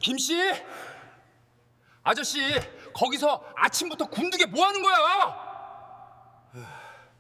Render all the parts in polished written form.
김씨? 아저씨, 거기서 아침부터 굶는 뭐 하는 거야?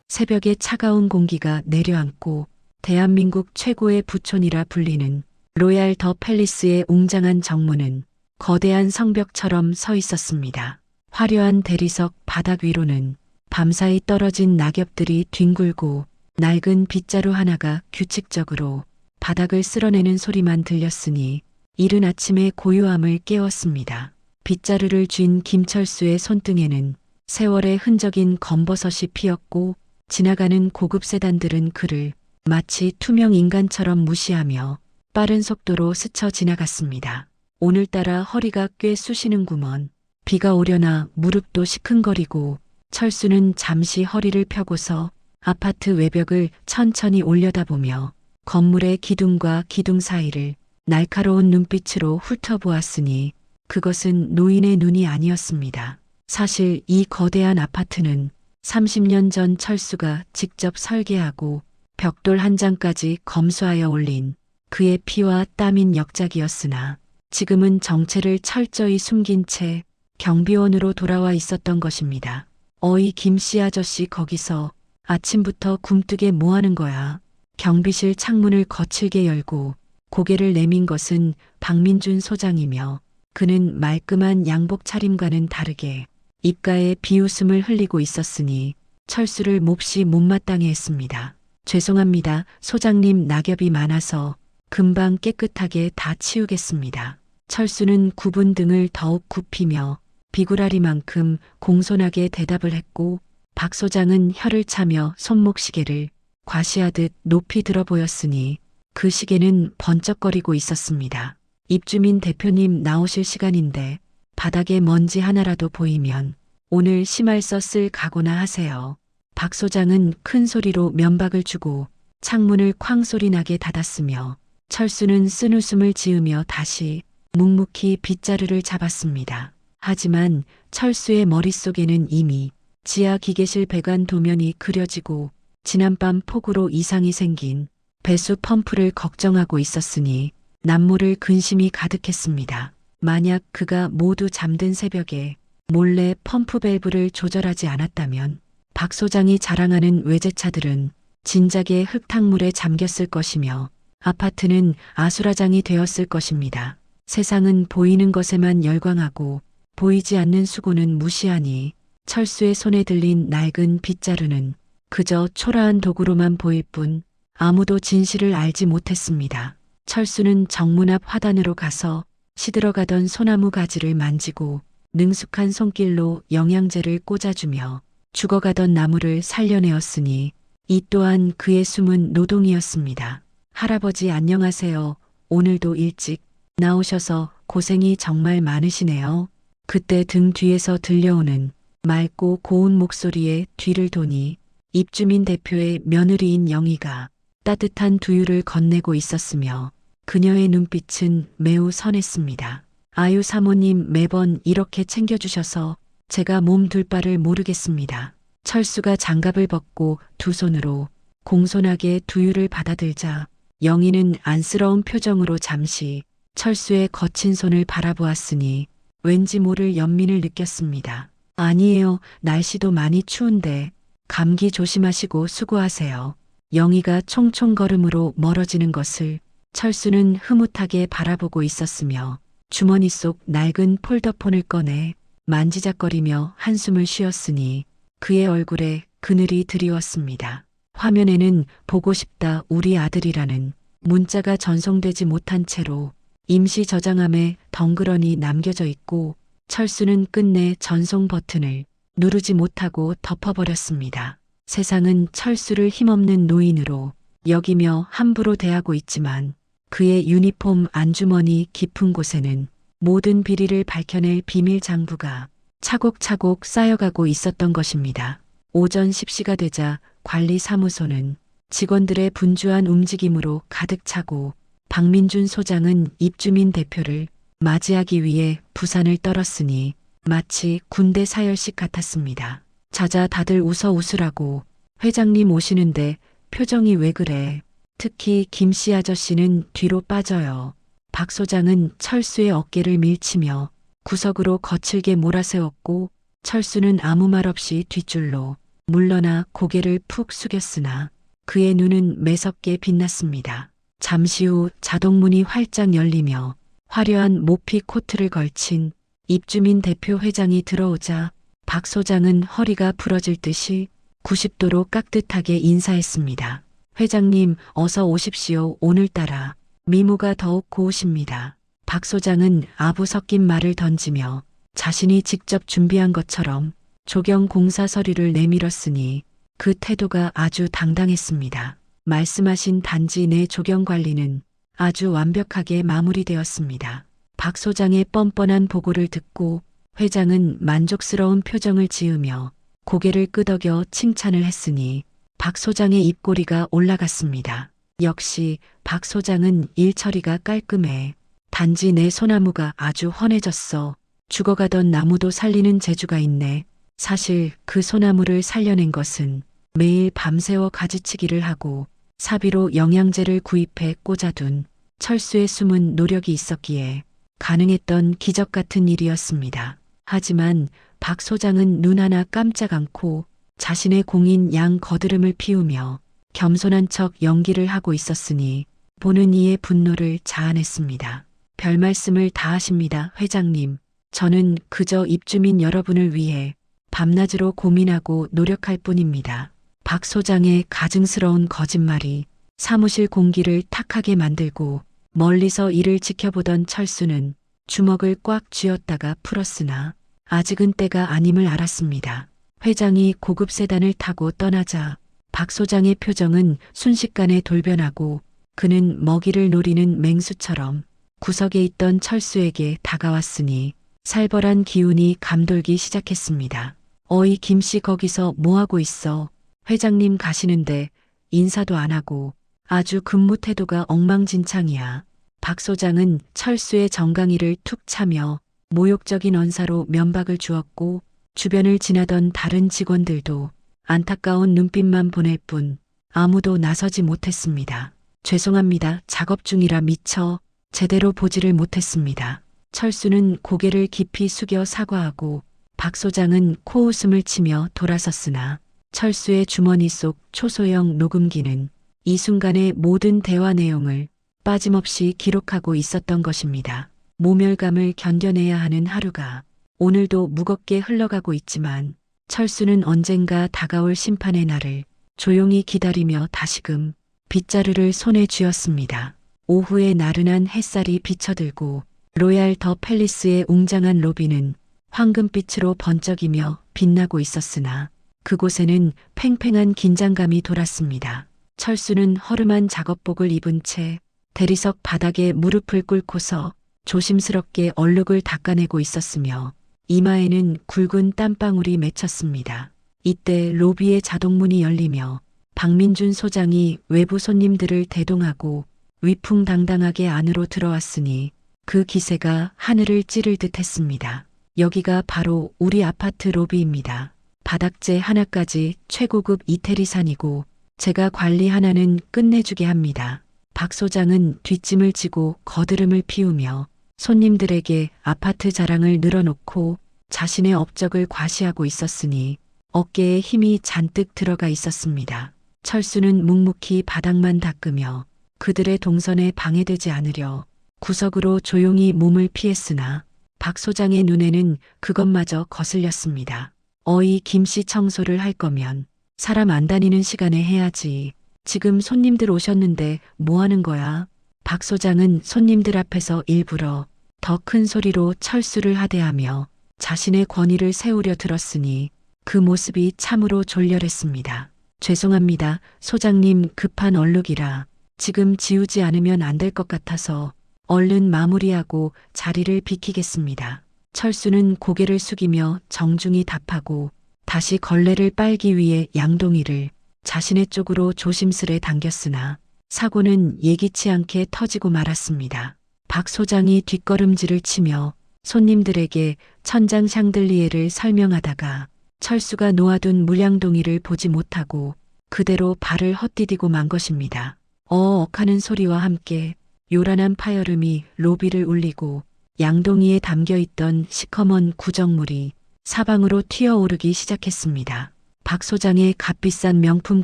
새벽에 차가운 공기가 내려앉고 대한민국 최고의 부촌이라 불리는 로얄 더 팰리스의 웅장한 정문은 거대한 성벽처럼 서 있었습니다. 화려한 대리석 바닥 위로는 밤사이 떨어진 낙엽들이 뒹굴고 낡은 빗자루 하나가 규칙적으로 바닥을 쓸어내는 소리만 들렸으니 이른 아침의 고요함을 깨웠습니다. 빗자루를 쥔 김철수의 손등에는 세월의 흔적인 검버섯이 피었고 지나가는 고급 세단들은 그를 마치 투명 인간처럼 무시하며 빠른 속도로 스쳐 지나갔습니다. 오늘따라 허리가 꽤 쑤시는구먼. 비가 오려나 무릎도 시큰거리고 철수는 잠시 허리를 펴고서 아파트 외벽을 천천히 올려다보며 건물의 기둥과 기둥 사이를 날카로운 눈빛으로 훑어보았으니 그것은 노인의 눈이 아니었습니다. 사실 이 거대한 아파트는 30년 전 철수가 직접 설계하고 벽돌 한 장까지 검수하여 올린 그의 피와 땀인 역작이었으나 지금은 정체를 철저히 숨긴 채 경비원으로 돌아와 있었던 것입니다. 어이 김씨 아저씨 거기서 아침부터 굼뜨게 뭐 하는 거야? 경비실 창문을 거칠게 열고 고개를 내민 것은 박민준 소장이며 그는 말끔한 양복 차림과는 다르게 입가에 비웃음을 흘리고 있었으니 철수를 몹시 못마땅해 했습니다. 죄송합니다. 소장님, 낙엽이 많아서 금방 깨끗하게 다 치우겠습니다. 철수는 굽은 등을 더욱 굽히며 비구라리만큼 공손하게 대답을 했고 박 소장은 혀를 차며 손목시계를 과시하듯 높이 들어 보였으니 그 시계는 번쩍거리고 있었습니다. 입주민 대표님 나오실 시간인데 바닥에 먼지 하나라도 보이면 오늘 심할서 쓸 각오나 하세요. 박 소장은 큰 소리로 면박을 주고 창문을 쾅 소리 나게 닫았으며 철수는 쓴웃음을 지으며 다시 묵묵히 빗자루를 잡았습니다. 하지만 철수의 머릿속에는 이미 지하 기계실 배관 도면이 그려지고 지난밤 폭우로 이상이 생긴 배수 펌프를 걱정하고 있었으니 남모를 근심이 가득했습니다. 만약 그가 모두 잠든 새벽에 몰래 펌프 밸브를 조절하지 않았다면 박 소장이 자랑하는 외제차들은 진작에 흙탕물에 잠겼을 것이며 아파트는 아수라장이 되었을 것입니다. 세상은 보이는 것에만 열광하고 보이지 않는 수고는 무시하니 철수의 손에 들린 낡은 빗자루는 그저 초라한 도구로만 보일 뿐 아무도 진실을 알지 못했습니다. 철수는 정문 앞 화단으로 가서 시들어가던 소나무 가지를 만지고 능숙한 손길로 영양제를 꽂아주며 죽어가던 나무를 살려내었으니 이 또한 그의 숨은 노동이었습니다. 할아버지 안녕하세요. 오늘도 일찍 나오셔서 고생이 정말 많으시네요. 그때 등 뒤에서 들려오는 맑고 고운 목소리에 뒤를 도니 입주민 대표의 며느리인 영희가 따뜻한 두유를 건네고 있었으며 그녀의 눈빛은 매우 선했습니다. 아유 사모님 매번 이렇게 챙겨주셔서 제가 몸 둘 바를 모르겠습니다. 철수가 장갑을 벗고 두 손으로 공손하게 두유를 받아들자 영희는 안쓰러운 표정으로 잠시 철수의 거친 손을 바라보았으니 왠지 모를 연민을 느꼈습니다. 아니에요. 날씨도 많이 추운데 감기 조심하시고 수고하세요. 영희가 총총 걸음으로 멀어지는 것을 철수는 흐뭇하게 바라보고 있었으며 주머니 속 낡은 폴더폰을 꺼내 만지작거리며 한숨을 쉬었으니 그의 얼굴에 그늘이 드리웠습니다. 화면에는 보고 싶다 우리 아들이라는 문자가 전송되지 못한 채로 임시 저장함에 덩그러니 남겨져 있고 철수는 끝내 전송 버튼을 누르지 못하고 덮어버렸습니다. 세상은 철수를 힘없는 노인으로 여기며 함부로 대하고 있지만 그의 유니폼 안주머니 깊은 곳에는 모든 비리를 밝혀낼 비밀 장부가 차곡차곡 쌓여가고 있었던 것입니다. 오전 10시가 되자 관리사무소는 직원들의 분주한 움직임으로 가득 차고 박민준 소장은 입주민 대표를 맞이하기 위해 부산을 떨었으니 마치 군대 사열식 같았습니다. 자자 다들 웃으라고. 회장님 오시는데 표정이 왜 그래. 특히 김씨 아저씨는 뒤로 빠져요. 박 소장은 철수의 어깨를 밀치며 구석으로 거칠게 몰아세웠고 철수는 아무 말 없이 뒷줄로 물러나 고개를 푹 숙였으나 그의 눈은 매섭게 빛났습니다. 잠시 후 자동문이 활짝 열리며 화려한 모피 코트를 걸친 입주민 대표 회장이 들어오자 박 소장은 허리가 부러질 듯이 90도로 깍듯하게 인사했습니다. 회장님, 어서 오십시오. 오늘따라 미모가 더욱 고우십니다. 박 소장은 아부 섞인 말을 던지며 자신이 직접 준비한 것처럼 조경 공사 서류를 내밀었으니 그 태도가 아주 당당했습니다. 말씀하신 단지 내 조경 관리는 아주 완벽하게 마무리되었습니다. 박 소장의 뻔뻔한 보고를 듣고 회장은 만족스러운 표정을 지으며 고개를 끄덕여 칭찬을 했으니 박 소장의 입꼬리가 올라갔습니다. 역시 박 소장은 일 처리가 깔끔해. 단지 내 소나무가 아주 헌해졌어. 죽어가던 나무도 살리는 재주가 있네. 사실 그 소나무를 살려낸 것은 매일 밤새워 가지치기를 하고 사비로 영양제를 구입해 꽂아둔 철수의 숨은 노력이 있었기에 가능했던 기적 같은 일이었습니다. 하지만 박 소장은 눈 하나 깜짝 않고 자신의 공인 양 거드름을 피우며 겸손한 척 연기를 하고 있었으니 보는 이의 분노를 자아냈습니다. 별 말씀을 다 하십니다, 회장님. 저는 그저 입주민 여러분을 위해 밤낮으로 고민하고 노력할 뿐입니다. 박 소장의 가증스러운 거짓말이 사무실 공기를 탁하게 만들고 멀리서 이를 지켜보던 철수는 주먹을 꽉 쥐었다가 풀었으나 아직은 때가 아님을 알았습니다. 회장이 고급 세단을 타고 떠나자 박 소장의 표정은 순식간에 돌변하고 그는 먹이를 노리는 맹수처럼 구석에 있던 철수에게 다가왔으니 살벌한 기운이 감돌기 시작했습니다. 어이 김씨 거기서 뭐하고 있어? 회장님 가시는데 인사도 안 하고 아주 근무 태도가 엉망진창이야. 박 소장은 철수의 정강이를 툭 차며 모욕적인 언사로 면박을 주었고 주변을 지나던 다른 직원들도 안타까운 눈빛만 보낼 뿐 아무도 나서지 못했습니다. 죄송합니다. 작업 중이라 미처 제대로 보지를 못했습니다. 철수는 고개를 깊이 숙여 사과하고 박 소장은 코웃음을 치며 돌아섰으나 철수의 주머니 속 초소형 녹음기는 이 순간의 모든 대화 내용을 빠짐없이 기록하고 있었던 것입니다. 모멸감을 견뎌내야 하는 하루가 오늘도 무겁게 흘러가고 있지만 철수는 언젠가 다가올 심판의 날을 조용히 기다리며 다시금 빗자루를 손에 쥐었습니다. 오후의 나른한 햇살이 비쳐들고 로얄 더 팰리스의 웅장한 로비는 황금빛으로 번쩍이며 빛나고 있었으나 그곳에는 팽팽한 긴장감이 돌았습니다. 철수는 허름한 작업복을 입은 채 대리석 바닥에 무릎을 꿇고서 조심스럽게 얼룩을 닦아내고 있었으며 이마에는 굵은 땀방울이 맺혔습니다. 이때 로비의 자동문이 열리며 박민준 소장이 외부 손님들을 대동하고 위풍당당하게 안으로 들어왔으니 그 기세가 하늘을 찌를 듯 했습니다. 여기가 바로 우리 아파트 로비입니다. 바닥재 하나까지 최고급 이태리산이고 제가 관리 하나는 끝내주게 합니다. 박 소장은 뒷짐을 지고 거드름을 피우며 손님들에게 아파트 자랑을 늘어놓고 자신의 업적을 과시하고 있었으니 어깨에 힘이 잔뜩 들어가 있었습니다. 철수는 묵묵히 바닥만 닦으며 그들의 동선에 방해되지 않으려 구석으로 조용히 몸을 피했으나 박 소장의 눈에는 그것마저 거슬렸습니다. 어이 김씨 청소를 할 거면 사람 안 다니는 시간에 해야지. 지금 손님들 오셨는데 뭐 하는 거야? 박 소장은 손님들 앞에서 일부러 더 큰 소리로 철수를 하대하며 자신의 권위를 세우려 들었으니 그 모습이 참으로 졸렬했습니다. 죄송합니다. 소장님 급한 얼룩이라 지금 지우지 않으면 안 될 것 같아서 얼른 마무리하고 자리를 비키겠습니다. 철수는 고개를 숙이며 정중히 답하고 다시 걸레를 빨기 위해 양동이를 자신의 쪽으로 조심스레 당겼으나 사고는 예기치 않게 터지고 말았습니다. 박 소장이 뒷걸음질을 치며 손님들에게 천장 샹들리에를 설명하다가 철수가 놓아둔 물량동이를 보지 못하고 그대로 발을 헛디디고 만 것입니다. 어억 하는 소리와 함께 요란한 파열음이 로비를 울리고 양동이에 담겨있던 시커먼 구정물이 사방으로 튀어오르기 시작했습니다. 박 소장의 값비싼 명품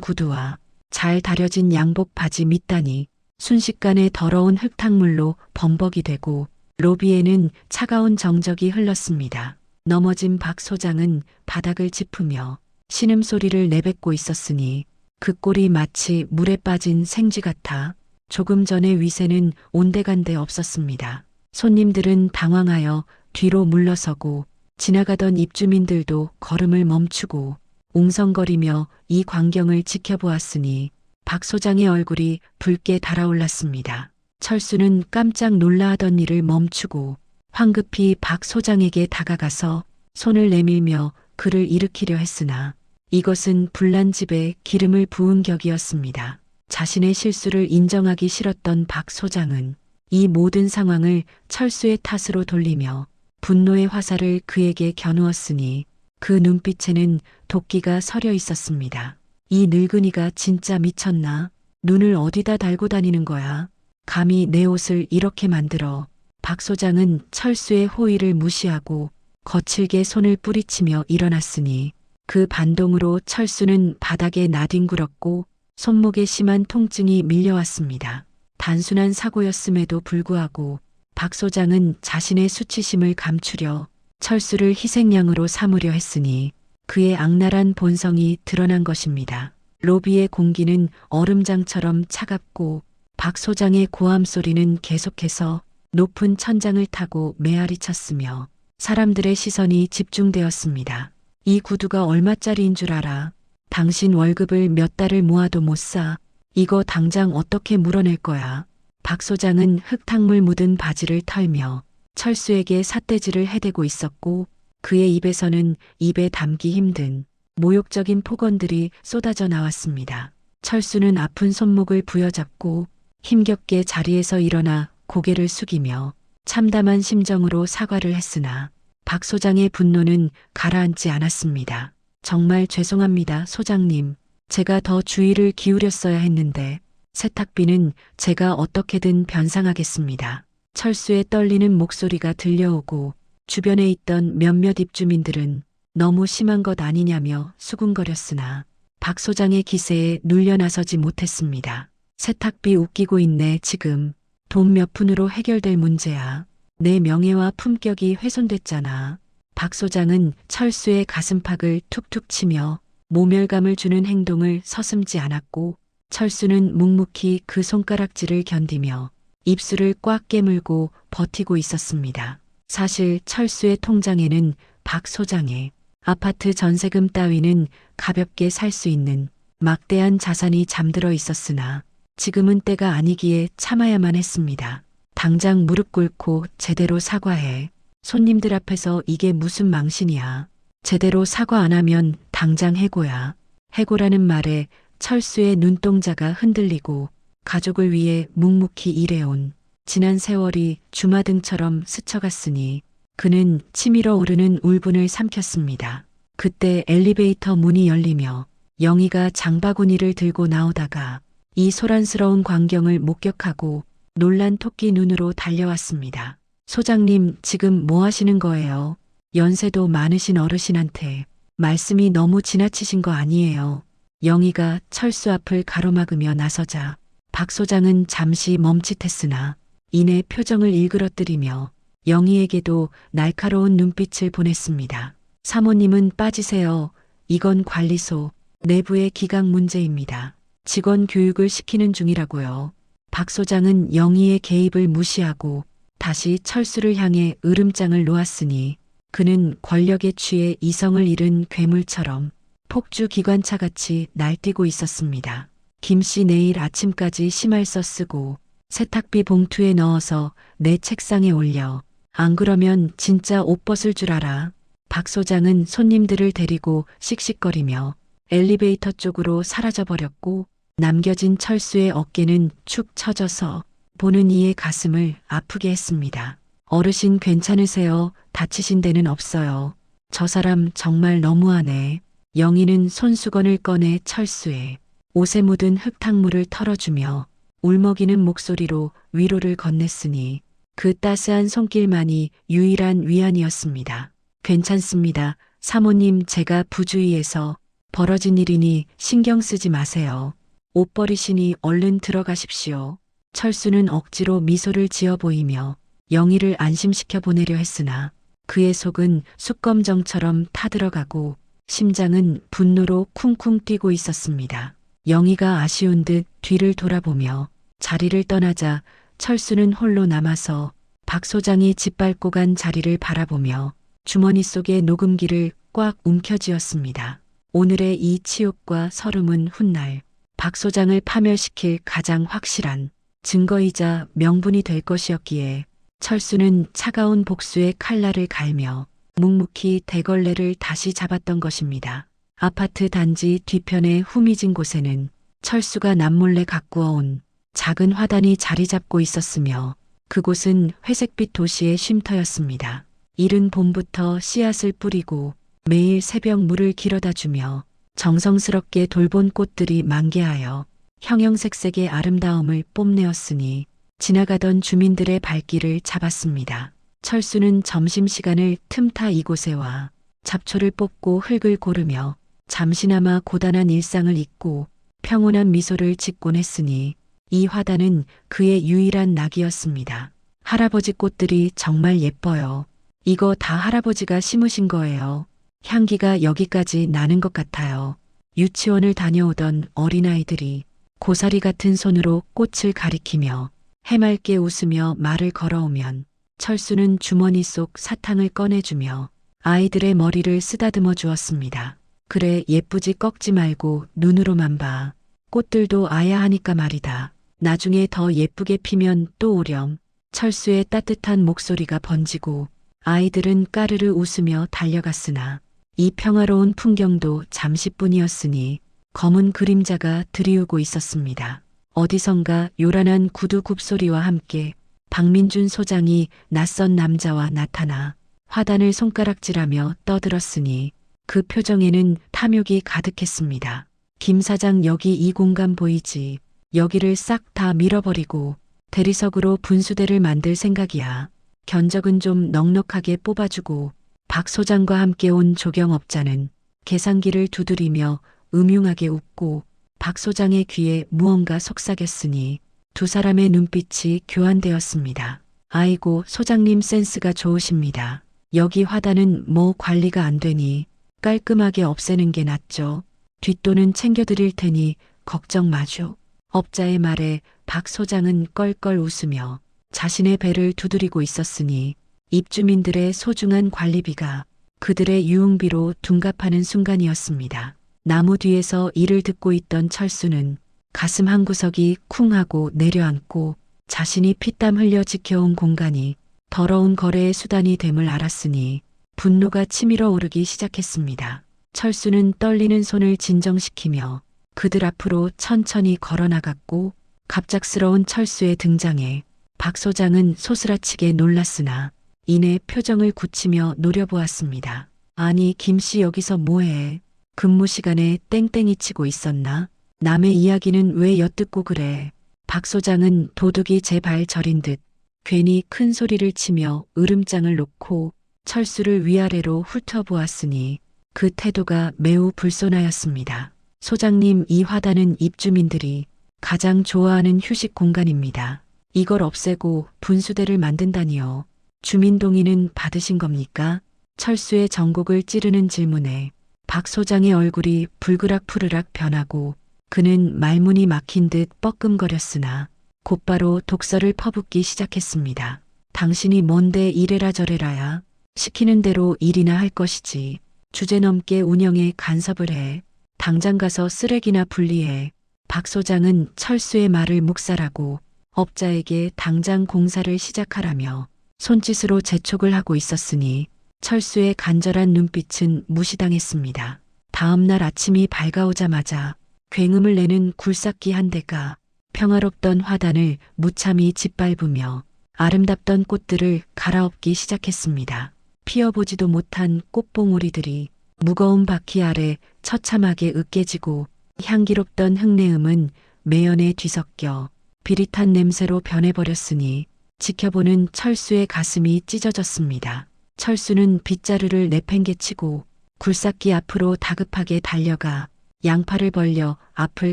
구두와 잘 다려진 양복 바지 밑단이 순식간에 더러운 흙탕물로 범벅이 되고 로비에는 차가운 정적이 흘렀습니다. 넘어진 박 소장은 바닥을 짚으며 신음소리를 내뱉고 있었으니 그 꼴이 마치 물에 빠진 생쥐 같아 조금 전의 위세는 온데간데 없었습니다. 손님들은 당황하여 뒤로 물러서고 지나가던 입주민들도 걸음을 멈추고 웅성거리며 이 광경을 지켜보았으니 박 소장의 얼굴이 붉게 달아올랐습니다. 철수는 깜짝 놀라하던 일을 멈추고 황급히 박 소장에게 다가가서 손을 내밀며 그를 일으키려 했으나 이것은 불난 집에 기름을 부은 격이었습니다. 자신의 실수를 인정하기 싫었던 박 소장은 이 모든 상황을 철수의 탓으로 돌리며 분노의 화살을 그에게 겨누었으니 그 눈빛에는 도끼가 서려 있었습니다. 이 늙은이가 진짜 미쳤나? 눈을 어디다 달고 다니는 거야? 감히 내 옷을 이렇게 만들어. 박 소장은 철수의 호의를 무시하고 거칠게 손을 뿌리치며 일어났으니 그 반동으로 철수는 바닥에 나뒹굴었고 손목에 심한 통증이 밀려왔습니다. 단순한 사고였음에도 불구하고 박 소장은 자신의 수치심을 감추려 철수를 희생양으로 삼으려 했으니 그의 악랄한 본성이 드러난 것입니다. 로비의 공기는 얼음장처럼 차갑고 박 소장의 고함 소리는 계속해서 높은 천장을 타고 메아리 쳤으며 사람들의 시선이 집중되었습니다. 이 구두가 얼마짜리인 줄 알아? 당신 월급을 몇 달을 모아도 못 사. 이거 당장 어떻게 물어낼 거야? 박 소장은 흙탕물 묻은 바지를 털며 철수에게 삿대질을 해대고 있었고 그의 입에서는 입에 담기 힘든 모욕적인 폭언들이 쏟아져 나왔습니다. 철수는 아픈 손목을 부여잡고 힘겹게 자리에서 일어나 고개를 숙이며 참담한 심정으로 사과를 했으나 박 소장의 분노는 가라앉지 않았습니다. 정말 죄송합니다, 소장님. 제가 더 주의를 기울였어야 했는데 세탁비는 제가 어떻게든 변상하겠습니다. 철수의 떨리는 목소리가 들려오고 주변에 있던 몇몇 입주민들은 너무 심한 것 아니냐며 수군거렸으나 박 소장의 기세에 눌려 나서지 못했습니다. 세탁비 웃기고 있네 지금. 돈 몇 푼으로 해결될 문제야. 내 명예와 품격이 훼손됐잖아. 박 소장은 철수의 가슴팍을 툭툭 치며 모멸감을 주는 행동을 서슴지 않았고 철수는 묵묵히 그 손가락질을 견디며 입술을 꽉 깨물고 버티고 있었습니다. 사실 철수의 통장에는 박 소장의 아파트 전세금 따위는 가볍게 살 수 있는 막대한 자산이 잠들어 있었으나 지금은 때가 아니기에 참아야만 했습니다. 당장 무릎 꿇고 제대로 사과해. 손님들 앞에서 이게 무슨 망신이야. 제대로 사과 안 하면 당장 해고야. 해고라는 말에 철수의 눈동자가 흔들리고 가족을 위해 묵묵히 일해온 지난 세월이 주마등처럼 스쳐갔으니 그는 치밀어 오르는 울분을 삼켰습니다. 그때 엘리베이터 문이 열리며 영희가 장바구니를 들고 나오다가 이 소란스러운 광경을 목격하고 놀란 토끼 눈으로 달려왔습니다. 소장님, 지금 뭐 하시는 거예요? 연세도 많으신 어르신한테 말씀이 너무 지나치신 거 아니에요? 영희가 철수 앞을 가로막으며 나서자 박 소장은 잠시 멈칫했으나 이내 표정을 일그러뜨리며 영희에게도 날카로운 눈빛을 보냈습니다. 사모님은 빠지세요. 이건 관리소 내부의 기강 문제입니다. 직원 교육을 시키는 중이라고요. 박 소장은 영희의 개입을 무시하고 다시 철수를 향해 으름장을 놓았으니 그는 권력에 취해 이성을 잃은 괴물처럼 폭주 기관차같이 날뛰고 있었습니다. 김씨 내일 아침까지 심할서 쓰고 세탁비 봉투에 넣어서 내 책상에 올려. 안 그러면 진짜 옷 벗을 줄 알아. 박 소장은 손님들을 데리고 씩씩거리며 엘리베이터 쪽으로 사라져버렸고 남겨진 철수의 어깨는 축 처져서 보는 이의 가슴을 아프게 했습니다. 어르신 괜찮으세요? 다치신 데는 없어요. 저 사람 정말 너무하네. 영희는 손수건을 꺼내 철수의 옷에 묻은 흙탕물을 털어주며 울먹이는 목소리로 위로를 건넸으니 그 따스한 손길만이 유일한 위안이었습니다. 괜찮습니다. 사모님, 제가 부주의해서 벌어진 일이니 신경 쓰지 마세요. 옷 버리시니 얼른 들어가십시오. 철수는 억지로 미소를 지어 보이며 영희를 안심시켜 보내려 했으나 그의 속은 숯검정처럼 타들어가고 심장은 분노로 쿵쿵 뛰고 있었습니다. 영희가 아쉬운 듯 뒤를 돌아보며 자리를 떠나자 철수는 홀로 남아서 박 소장이 짓밟고 간 자리를 바라보며 주머니 속의 녹음기를 꽉 움켜쥐었습니다. 오늘의 이 치욕과 서름은 훗날 박 소장을 파멸시킬 가장 확실한 증거이자 명분이 될 것이었기에 철수는 차가운 복수의 칼날을 갈며 묵묵히 대걸레를 다시 잡았던 것입니다. 아파트 단지 뒤편의 후미진 곳에는 철수가 남몰래 가꾸어 온 작은 화단이 자리 잡고 있었으며 그곳은 회색빛 도시의 쉼터였습니다. 이른 봄부터 씨앗을 뿌리고 매일 새벽 물을 길어다 주며 정성스럽게 돌본 꽃들이 만개하여 형형색색의 아름다움을 뽐내었으니 지나가던 주민들의 발길을 잡았습니다. 철수는 점심시간을 틈타 이곳에 와 잡초를 뽑고 흙을 고르며 잠시나마 고단한 일상을 잊고 평온한 미소를 짓곤 했으니 이 화단은 그의 유일한 낙이었습니다. 할아버지 꽃들이 정말 예뻐요. 이거 다 할아버지가 심으신 거예요. 향기가 여기까지 나는 것 같아요. 유치원을 다녀오던 어린아이들이 고사리 같은 손으로 꽃을 가리키며 해맑게 웃으며 말을 걸어오면 철수는 주머니 속 사탕을 꺼내주며 아이들의 머리를 쓰다듬어 주었습니다. 그래, 예쁘지, 꺾지 말고 눈으로만 봐. 꽃들도 아야 하니까 말이다. 나중에 더 예쁘게 피면 또 오렴. 철수의 따뜻한 목소리가 번지고 아이들은 까르르 웃으며 달려갔으나 이 평화로운 풍경도 잠시뿐이었으니 검은 그림자가 드리우고 있었습니다. 어디선가 요란한 구두 굽소리와 함께 박민준 소장이 낯선 남자와 나타나 화단을 손가락질하며 떠들었으니 그 표정에는 탐욕이 가득했습니다. 김 사장, 여기 이 공간 보이지? 여기를 싹 다 밀어버리고 대리석으로 분수대를 만들 생각이야. 견적은 좀 넉넉하게 뽑아주고. 박 소장과 함께 온 조경업자는 계산기를 두드리며 음흉하게 웃고 박 소장의 귀에 무언가 속삭였으니 두 사람의 눈빛이 교환되었습니다. 아이고, 소장님 센스가 좋으십니다. 여기 화단은 뭐 관리가 안 되니 깔끔하게 없애는 게 낫죠. 뒷돈은 챙겨드릴 테니 걱정 마죠. 업자의 말에 박 소장은 껄껄 웃으며 자신의 배를 두드리고 있었으니 입주민들의 소중한 관리비가 그들의 유흥비로 둔갑하는 순간이었습니다. 나무 뒤에서 이를 듣고 있던 철수는 가슴 한구석이 쿵 하고 내려앉고 자신이 피땀 흘려 지켜온 공간이 더러운 거래의 수단이 됨을 알았으니 분노가 치밀어 오르기 시작했습니다. 철수는 떨리는 손을 진정시키며 그들 앞으로 천천히 걸어나갔고 갑작스러운 철수의 등장에 박 소장은 소스라치게 놀랐으나 이내 표정을 굳히며 노려보았습니다. 아니, 김씨 여기서 뭐해? 근무 시간에 땡땡이 치고 있었나? 남의 이야기는 왜 엿듣고 그래? 박 소장은 도둑이 제 발 저린 듯 괜히 큰 소리를 치며 으름장을 놓고 철수를 위아래로 훑어보았으니 그 태도가 매우 불손하였습니다. 소장님, 이 화단은 입주민들이 가장 좋아하는 휴식 공간입니다. 이걸 없애고 분수대를 만든다니요. 주민 동의는 받으신 겁니까? 철수의 전곡을 찌르는 질문에 박 소장의 얼굴이 불그락 푸르락 변하고 그는 말문이 막힌 듯 뻐끔거렸으나 곧바로 독설을 퍼붓기 시작했습니다. 당신이 뭔데 이래라 저래라야. 시키는 대로 일이나 할 것이지. 주제넘게 운영에 간섭을 해. 당장 가서 쓰레기나 분리해. 박 소장은 철수의 말을 묵살하고 업자에게 당장 공사를 시작하라며 손짓으로 재촉을 하고 있었으니 철수의 간절한 눈빛은 무시당했습니다. 다음 날 아침이 밝아오자마자 굉음을 내는 굴삭기 한 대가 평화롭던 화단을 무참히 짓밟으며 아름답던 꽃들을 갈아엎기 시작했습니다. 피어보지도 못한 꽃봉오리들이 무거운 바퀴 아래 처참하게 으깨지고 향기롭던 흙내음은 매연에 뒤섞여 비릿한 냄새로 변해버렸으니 지켜보는 철수의 가슴이 찢어졌습니다. 철수는 빗자루를 내팽개치고 굴삭기 앞으로 다급하게 달려가 양팔을 벌려 앞을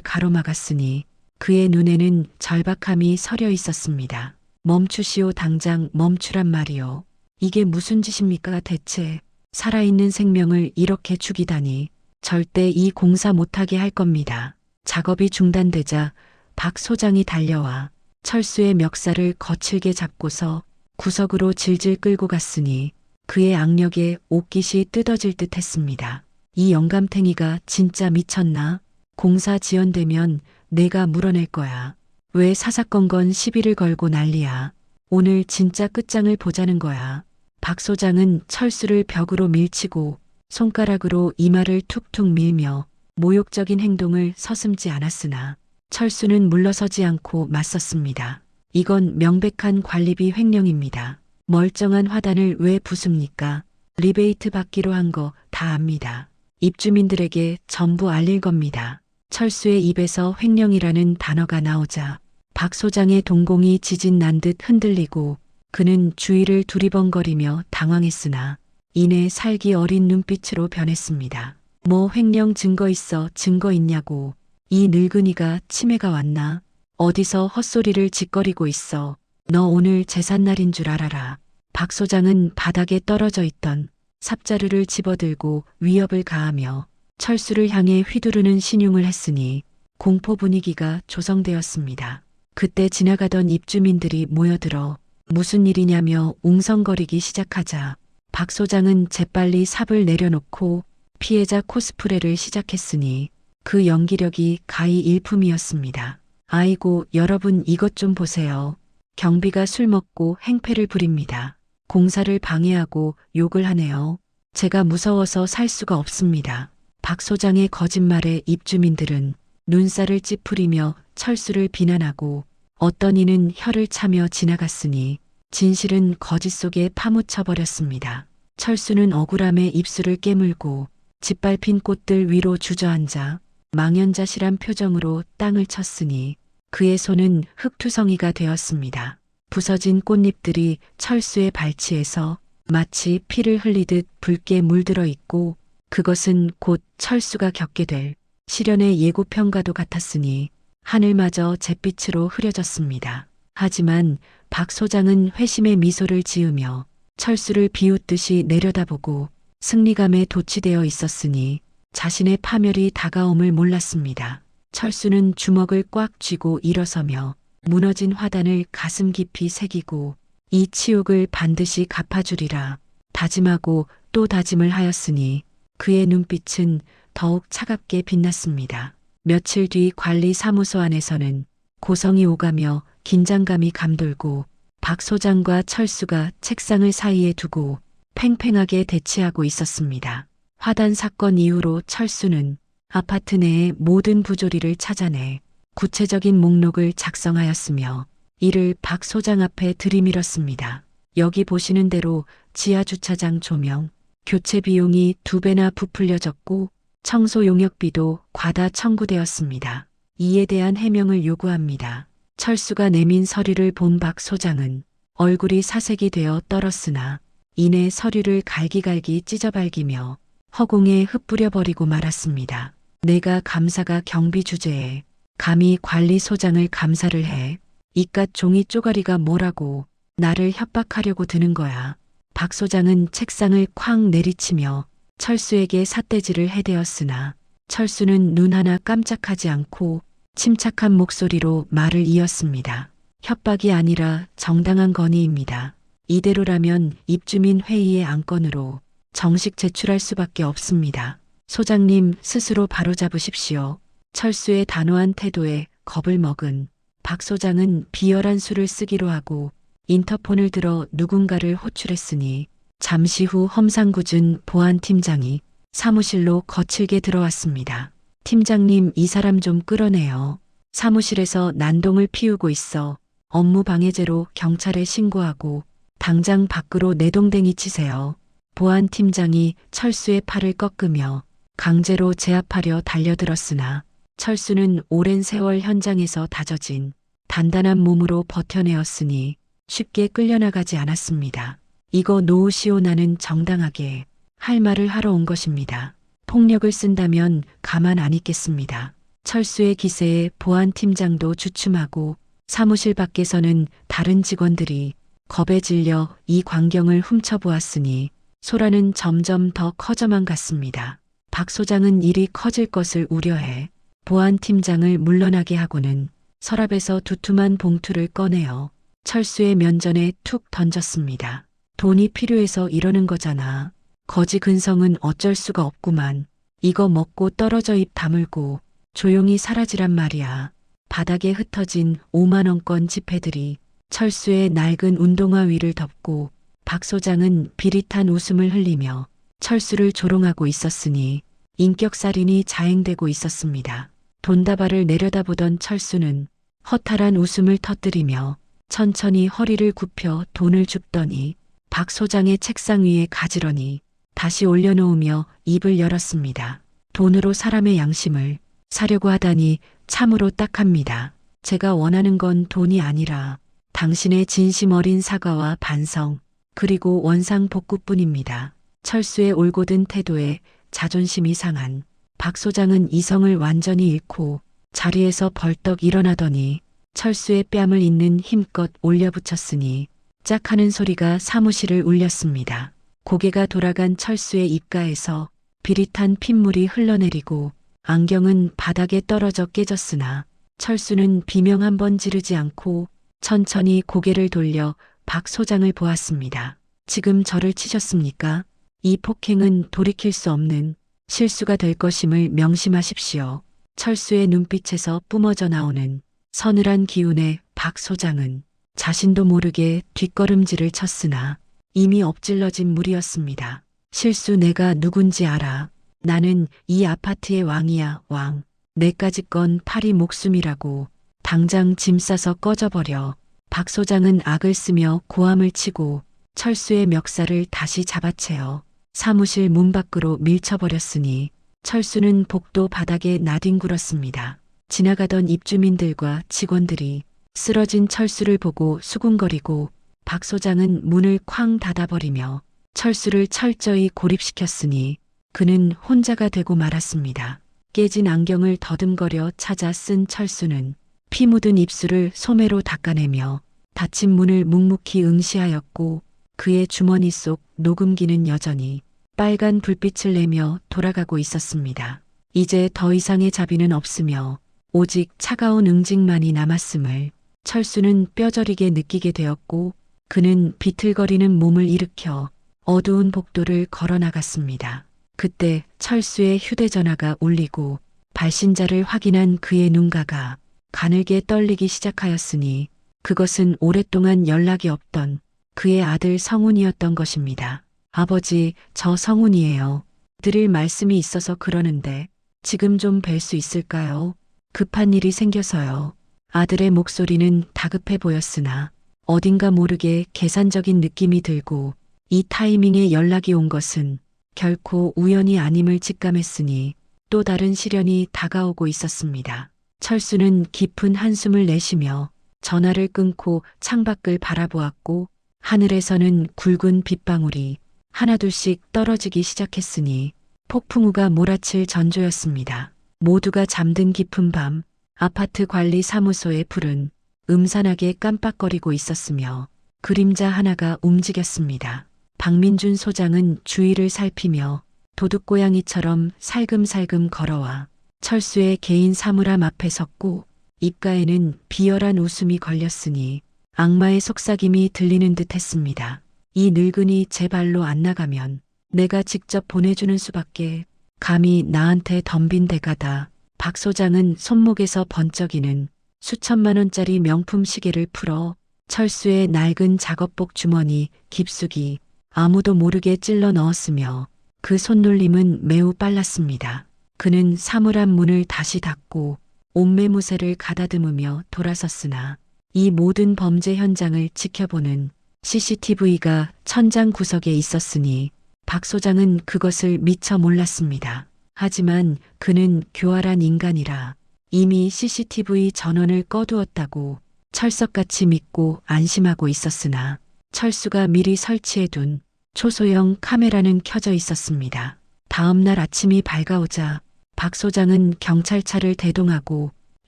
가로막았으니 그의 눈에는 절박함이 서려 있었습니다. 멈추시오, 당장 멈추란 말이오. 이게 무슨 짓입니까 대체. 살아있는 생명을 이렇게 죽이다니. 절대 이 공사 못하게 할 겁니다. 작업이 중단되자 박 소장이 달려와 철수의 멱살을 거칠게 잡고서 구석으로 질질 끌고 갔으니 그의 악력에 옷깃이 뜯어질 듯 했습니다. 이 영감탱이가 진짜 미쳤나? 공사 지연되면 내가 물어낼 거야. 왜 사사건건 시비를 걸고 난리야. 오늘 진짜 끝장을 보자는 거야. 박 소장은 철수를 벽으로 밀치고 손가락으로 이마를 툭툭 밀며 모욕적인 행동을 서슴지 않았으나 철수는 물러서지 않고 맞섰습니다. 이건 명백한 관리비 횡령입니다. 멀쩡한 화단을 왜 부숩니까? 리베이트 받기로 한 거 다 압니다. 입주민들에게 전부 알릴 겁니다. 철수의 입에서 횡령이라는 단어가 나오자 박 소장의 동공이 지진 난 듯 흔들리고 그는 주위를 두리번거리며 당황했으나 이내 살기 어린 눈빛으로 변했습니다. 뭐 횡령 증거 있어, 증거 있냐고. 이 늙은이가 치매가 왔나? 어디서 헛소리를 짓거리고 있어. 너 오늘 제삿날인 줄 알아라. 박 소장은 바닥에 떨어져 있던 삽자루를 집어들고 위협을 가하며 철수를 향해 휘두르는 신용을 했으니 공포 분위기가 조성되었습니다. 그때 지나가던 입주민들이 모여들어 무슨 일이냐며 웅성거리기 시작하자 박 소장은 재빨리 삽을 내려놓고 피해자 코스프레를 시작했으니 그 연기력이 가히 일품이었습니다. 아이고, 여러분 이것 좀 보세요. 경비가 술 먹고 행패를 부립니다. 공사를 방해하고 욕을 하네요. 제가 무서워서 살 수가 없습니다. 박 소장의 거짓말에 입주민들은 눈살을 찌푸리며 철수를 비난하고 어떤 이는 혀를 차며 지나갔으니 진실은 거짓 속에 파묻혀 버렸습니다. 철수는 억울함에 입술을 깨물고 짓밟힌 꽃들 위로 주저앉아 망연자실한 표정으로 땅을 쳤으니 그의 손은 흙투성이가 되었습니다. 부서진 꽃잎들이 철수의 발치에서 마치 피를 흘리듯 붉게 물들어 있고 그것은 곧 철수가 겪게 될 시련의 예고편과도 같았으니 하늘마저 잿빛으로 흐려졌습니다. 하지만 박 소장은 회심의 미소를 지으며 철수를 비웃듯이 내려다보고 승리감에 도취되어 있었으니 자신의 파멸이 다가옴을 몰랐습니다. 철수는 주먹을 꽉 쥐고 일어서며 무너진 화단을 가슴 깊이 새기고 이 치욕을 반드시 갚아주리라 다짐하고 또 다짐을 하였으니 그의 눈빛은 더욱 차갑게 빛났습니다. 며칠 뒤 관리사무소 안에서는 고성이 오가며 긴장감이 감돌고 박 소장과 철수가 책상을 사이에 두고 팽팽하게 대치하고 있었습니다. 화단 사건 이후로 철수는 아파트 내의 모든 부조리를 찾아내 구체적인 목록을 작성하였으며 이를 박 소장 앞에 들이밀었습니다. 여기 보시는 대로 지하 주차장 조명, 교체 비용이 2배나 부풀려졌고 청소 용역비도 과다 청구되었습니다. 이에 대한 해명을 요구합니다. 철수가 내민 서류를 본 박 소장은 얼굴이 사색이 되어 떨었으나 이내 서류를 갈기갈기 찢어발기며 허공에 흩뿌려 버리고 말았습니다. 내가 감사가 경비 주제에 감히 관리소장을 감사를 해. 이깟 종이 쪼가리가 뭐라고 나를 협박하려고 드는 거야. 박 소장은 책상을 쾅 내리치며 철수에게 삿대질을 해대었으나 철수는 눈 하나 깜짝하지 않고 침착한 목소리로 말을 이었습니다. 협박이 아니라 정당한 건의입니다. 이대로라면 입주민 회의의 안건으로 정식 제출할 수밖에 없습니다. 소장님 스스로 바로잡으십시오. 철수의 단호한 태도에 겁을 먹은 박 소장은 비열한 수를 쓰기로 하고 인터폰을 들어 누군가를 호출했으니 잠시 후 험상궂은 보안팀장이 사무실로 거칠게 들어왔습니다. 팀장님, 이 사람 좀 끌어내요. 사무실에서 난동을 피우고 있어. 업무 방해죄로 경찰에 신고하고 당장 밖으로 내동댕이 치세요. 보안팀장이 철수의 팔을 꺾으며 강제로 제압하려 달려들었으나 철수는 오랜 세월 현장에서 다져진 단단한 몸으로 버텨내었으니 쉽게 끌려나가지 않았습니다. 이거 놓으시오. 나는 정당하게 할 말을 하러 온 것입니다. 폭력을 쓴다면 가만 안 있겠습니다. 철수의 기세에 보안팀장도 주춤하고 사무실 밖에서는 다른 직원들이 겁에 질려 이 광경을 훔쳐보았으니 소란은 점점 더 커져만 갔습니다. 박 소장은 일이 커질 것을 우려해 보안팀장을 물러나게 하고는 서랍에서 두툼한 봉투를 꺼내어 철수의 면전에 툭 던졌습니다. 돈이 필요해서 이러는 거잖아. 거지 근성은 어쩔 수가 없구만. 이거 먹고 떨어져 입 다물고 조용히 사라지란 말이야. 바닥에 흩어진 5만 원권 지폐들이 철수의 낡은 운동화 위를 덮고 박 소장은 비릿한 웃음을 흘리며 철수를 조롱하고 있었으니 인격살인이 자행되고 있었습니다. 돈다발을 내려다보던 철수는 허탈한 웃음을 터뜨리며 천천히 허리를 굽혀 돈을 줍더니 박 소장의 책상 위에 가지런히 다시 올려놓으며 입을 열었습니다. 돈으로 사람의 양심을 사려고 하다니 참으로 딱합니다. 제가 원하는 건 돈이 아니라 당신의 진심 어린 사과와 반성, 그리고 원상복구뿐입니다. 철수의 올곧은 태도에 자존심이 상한 박 소장은 이성을 완전히 잃고 자리에서 벌떡 일어나더니 철수의 뺨을 잇는 힘껏 올려붙였으니 짝 하는 소리가 사무실을 울렸습니다. 고개가 돌아간 철수의 입가에서 비릿한 핏물이 흘러내리고 안경은 바닥에 떨어져 깨졌으나 철수는 비명 한 번 지르지 않고 천천히 고개를 돌려 박 소장을 보았습니다. 지금 저를 치셨습니까? 이 폭행은 돌이킬 수 없는 실수가 될 것임을 명심하십시오. 철수의 눈빛에서 뿜어져 나오는 서늘한 기운에 박 소장은 자신도 모르게 뒷걸음질을 쳤으나 이미 엎질러진 물이었습니다. 실수 내가 누군지 알아. 나는 이 아파트의 왕이야, 왕. 내까지 건 파리 목숨이라고. 당장 짐 싸서 꺼져버려. 박 소장은 악을 쓰며 고함을 치고 철수의 멱살을 다시 잡아채어 사무실 문 밖으로 밀쳐버렸으니 철수는 복도 바닥에 나뒹굴었습니다. 지나가던 입주민들과 직원들이 쓰러진 철수를 보고 수군거리고 박 소장은 문을 쾅 닫아버리며 철수를 철저히 고립시켰으니 그는 혼자가 되고 말았습니다. 깨진 안경을 더듬거려 찾아 쓴 철수는 피 묻은 입술을 소매로 닦아내며 닫힌 문을 묵묵히 응시하였고 그의 주머니 속 녹음기는 여전히 빨간 불빛을 내며 돌아가고 있었습니다. 이제 더 이상의 자비는 없으며 오직 차가운 응징만이 남았음을 철수는 뼈저리게 느끼게 되었고 그는 비틀거리는 몸을 일으켜 어두운 복도를 걸어나갔습니다. 그때 철수의 휴대전화가 울리고 발신자를 확인한 그의 눈가가 가늘게 떨리기 시작하였으니 그것은 오랫동안 연락이 없던 그의 아들 성훈이었던 것입니다. 아버지, 저 성훈이에요. 드릴 말씀이 있어서 그러는데 지금 좀 뵐 수 있을까요? 급한 일이 생겨서요. 아들의 목소리는 다급해 보였으나 어딘가 모르게 계산적인 느낌이 들고 이 타이밍에 연락이 온 것은 결코 우연이 아님을 직감했으니 또 다른 시련이 다가오고 있었습니다. 철수는 깊은 한숨을 내쉬며 전화를 끊고 창밖을 바라보았고 하늘에서는 굵은 빗방울이 하나둘씩 떨어지기 시작했으니 폭풍우가 몰아칠 전조였습니다. 모두가 잠든 깊은 밤 아파트 관리 사무소의 불은 음산하게 깜빡거리고 있었으며 그림자 하나가 움직였습니다. 박민준 소장은 주위를 살피며 도둑고양이처럼 살금살금 걸어와 철수의 개인 사물함 앞에 섰고 입가에는 비열한 웃음이 걸렸으니 악마의 속삭임이 들리는 듯 했습니다. 이 늙은이 제 발로 안 나가면 내가 직접 보내주는 수밖에. 감히 나한테 덤빈 대가다. 박 소장은 손목에서 번쩍이는 수천만 원짜리 명품 시계를 풀어 철수의 낡은 작업복 주머니 깊숙이 아무도 모르게 찔러 넣었으며 그 손놀림은 매우 빨랐습니다. 그는 사물함 문을 다시 닫고 옷매무새를 가다듬으며 돌아섰으나 이 모든 범죄 현장을 지켜보는 CCTV가 천장 구석에 있었으니 박 소장은 그것을 미처 몰랐습니다. 하지만 그는 교활한 인간이라 이미 CCTV 전원을 꺼두었다고 철석같이 믿고 안심하고 있었으나 철수가 미리 설치해둔 초소형 카메라는 켜져 있었습니다. 다음 날 아침이 밝아오자 박 소장은 경찰차를 대동하고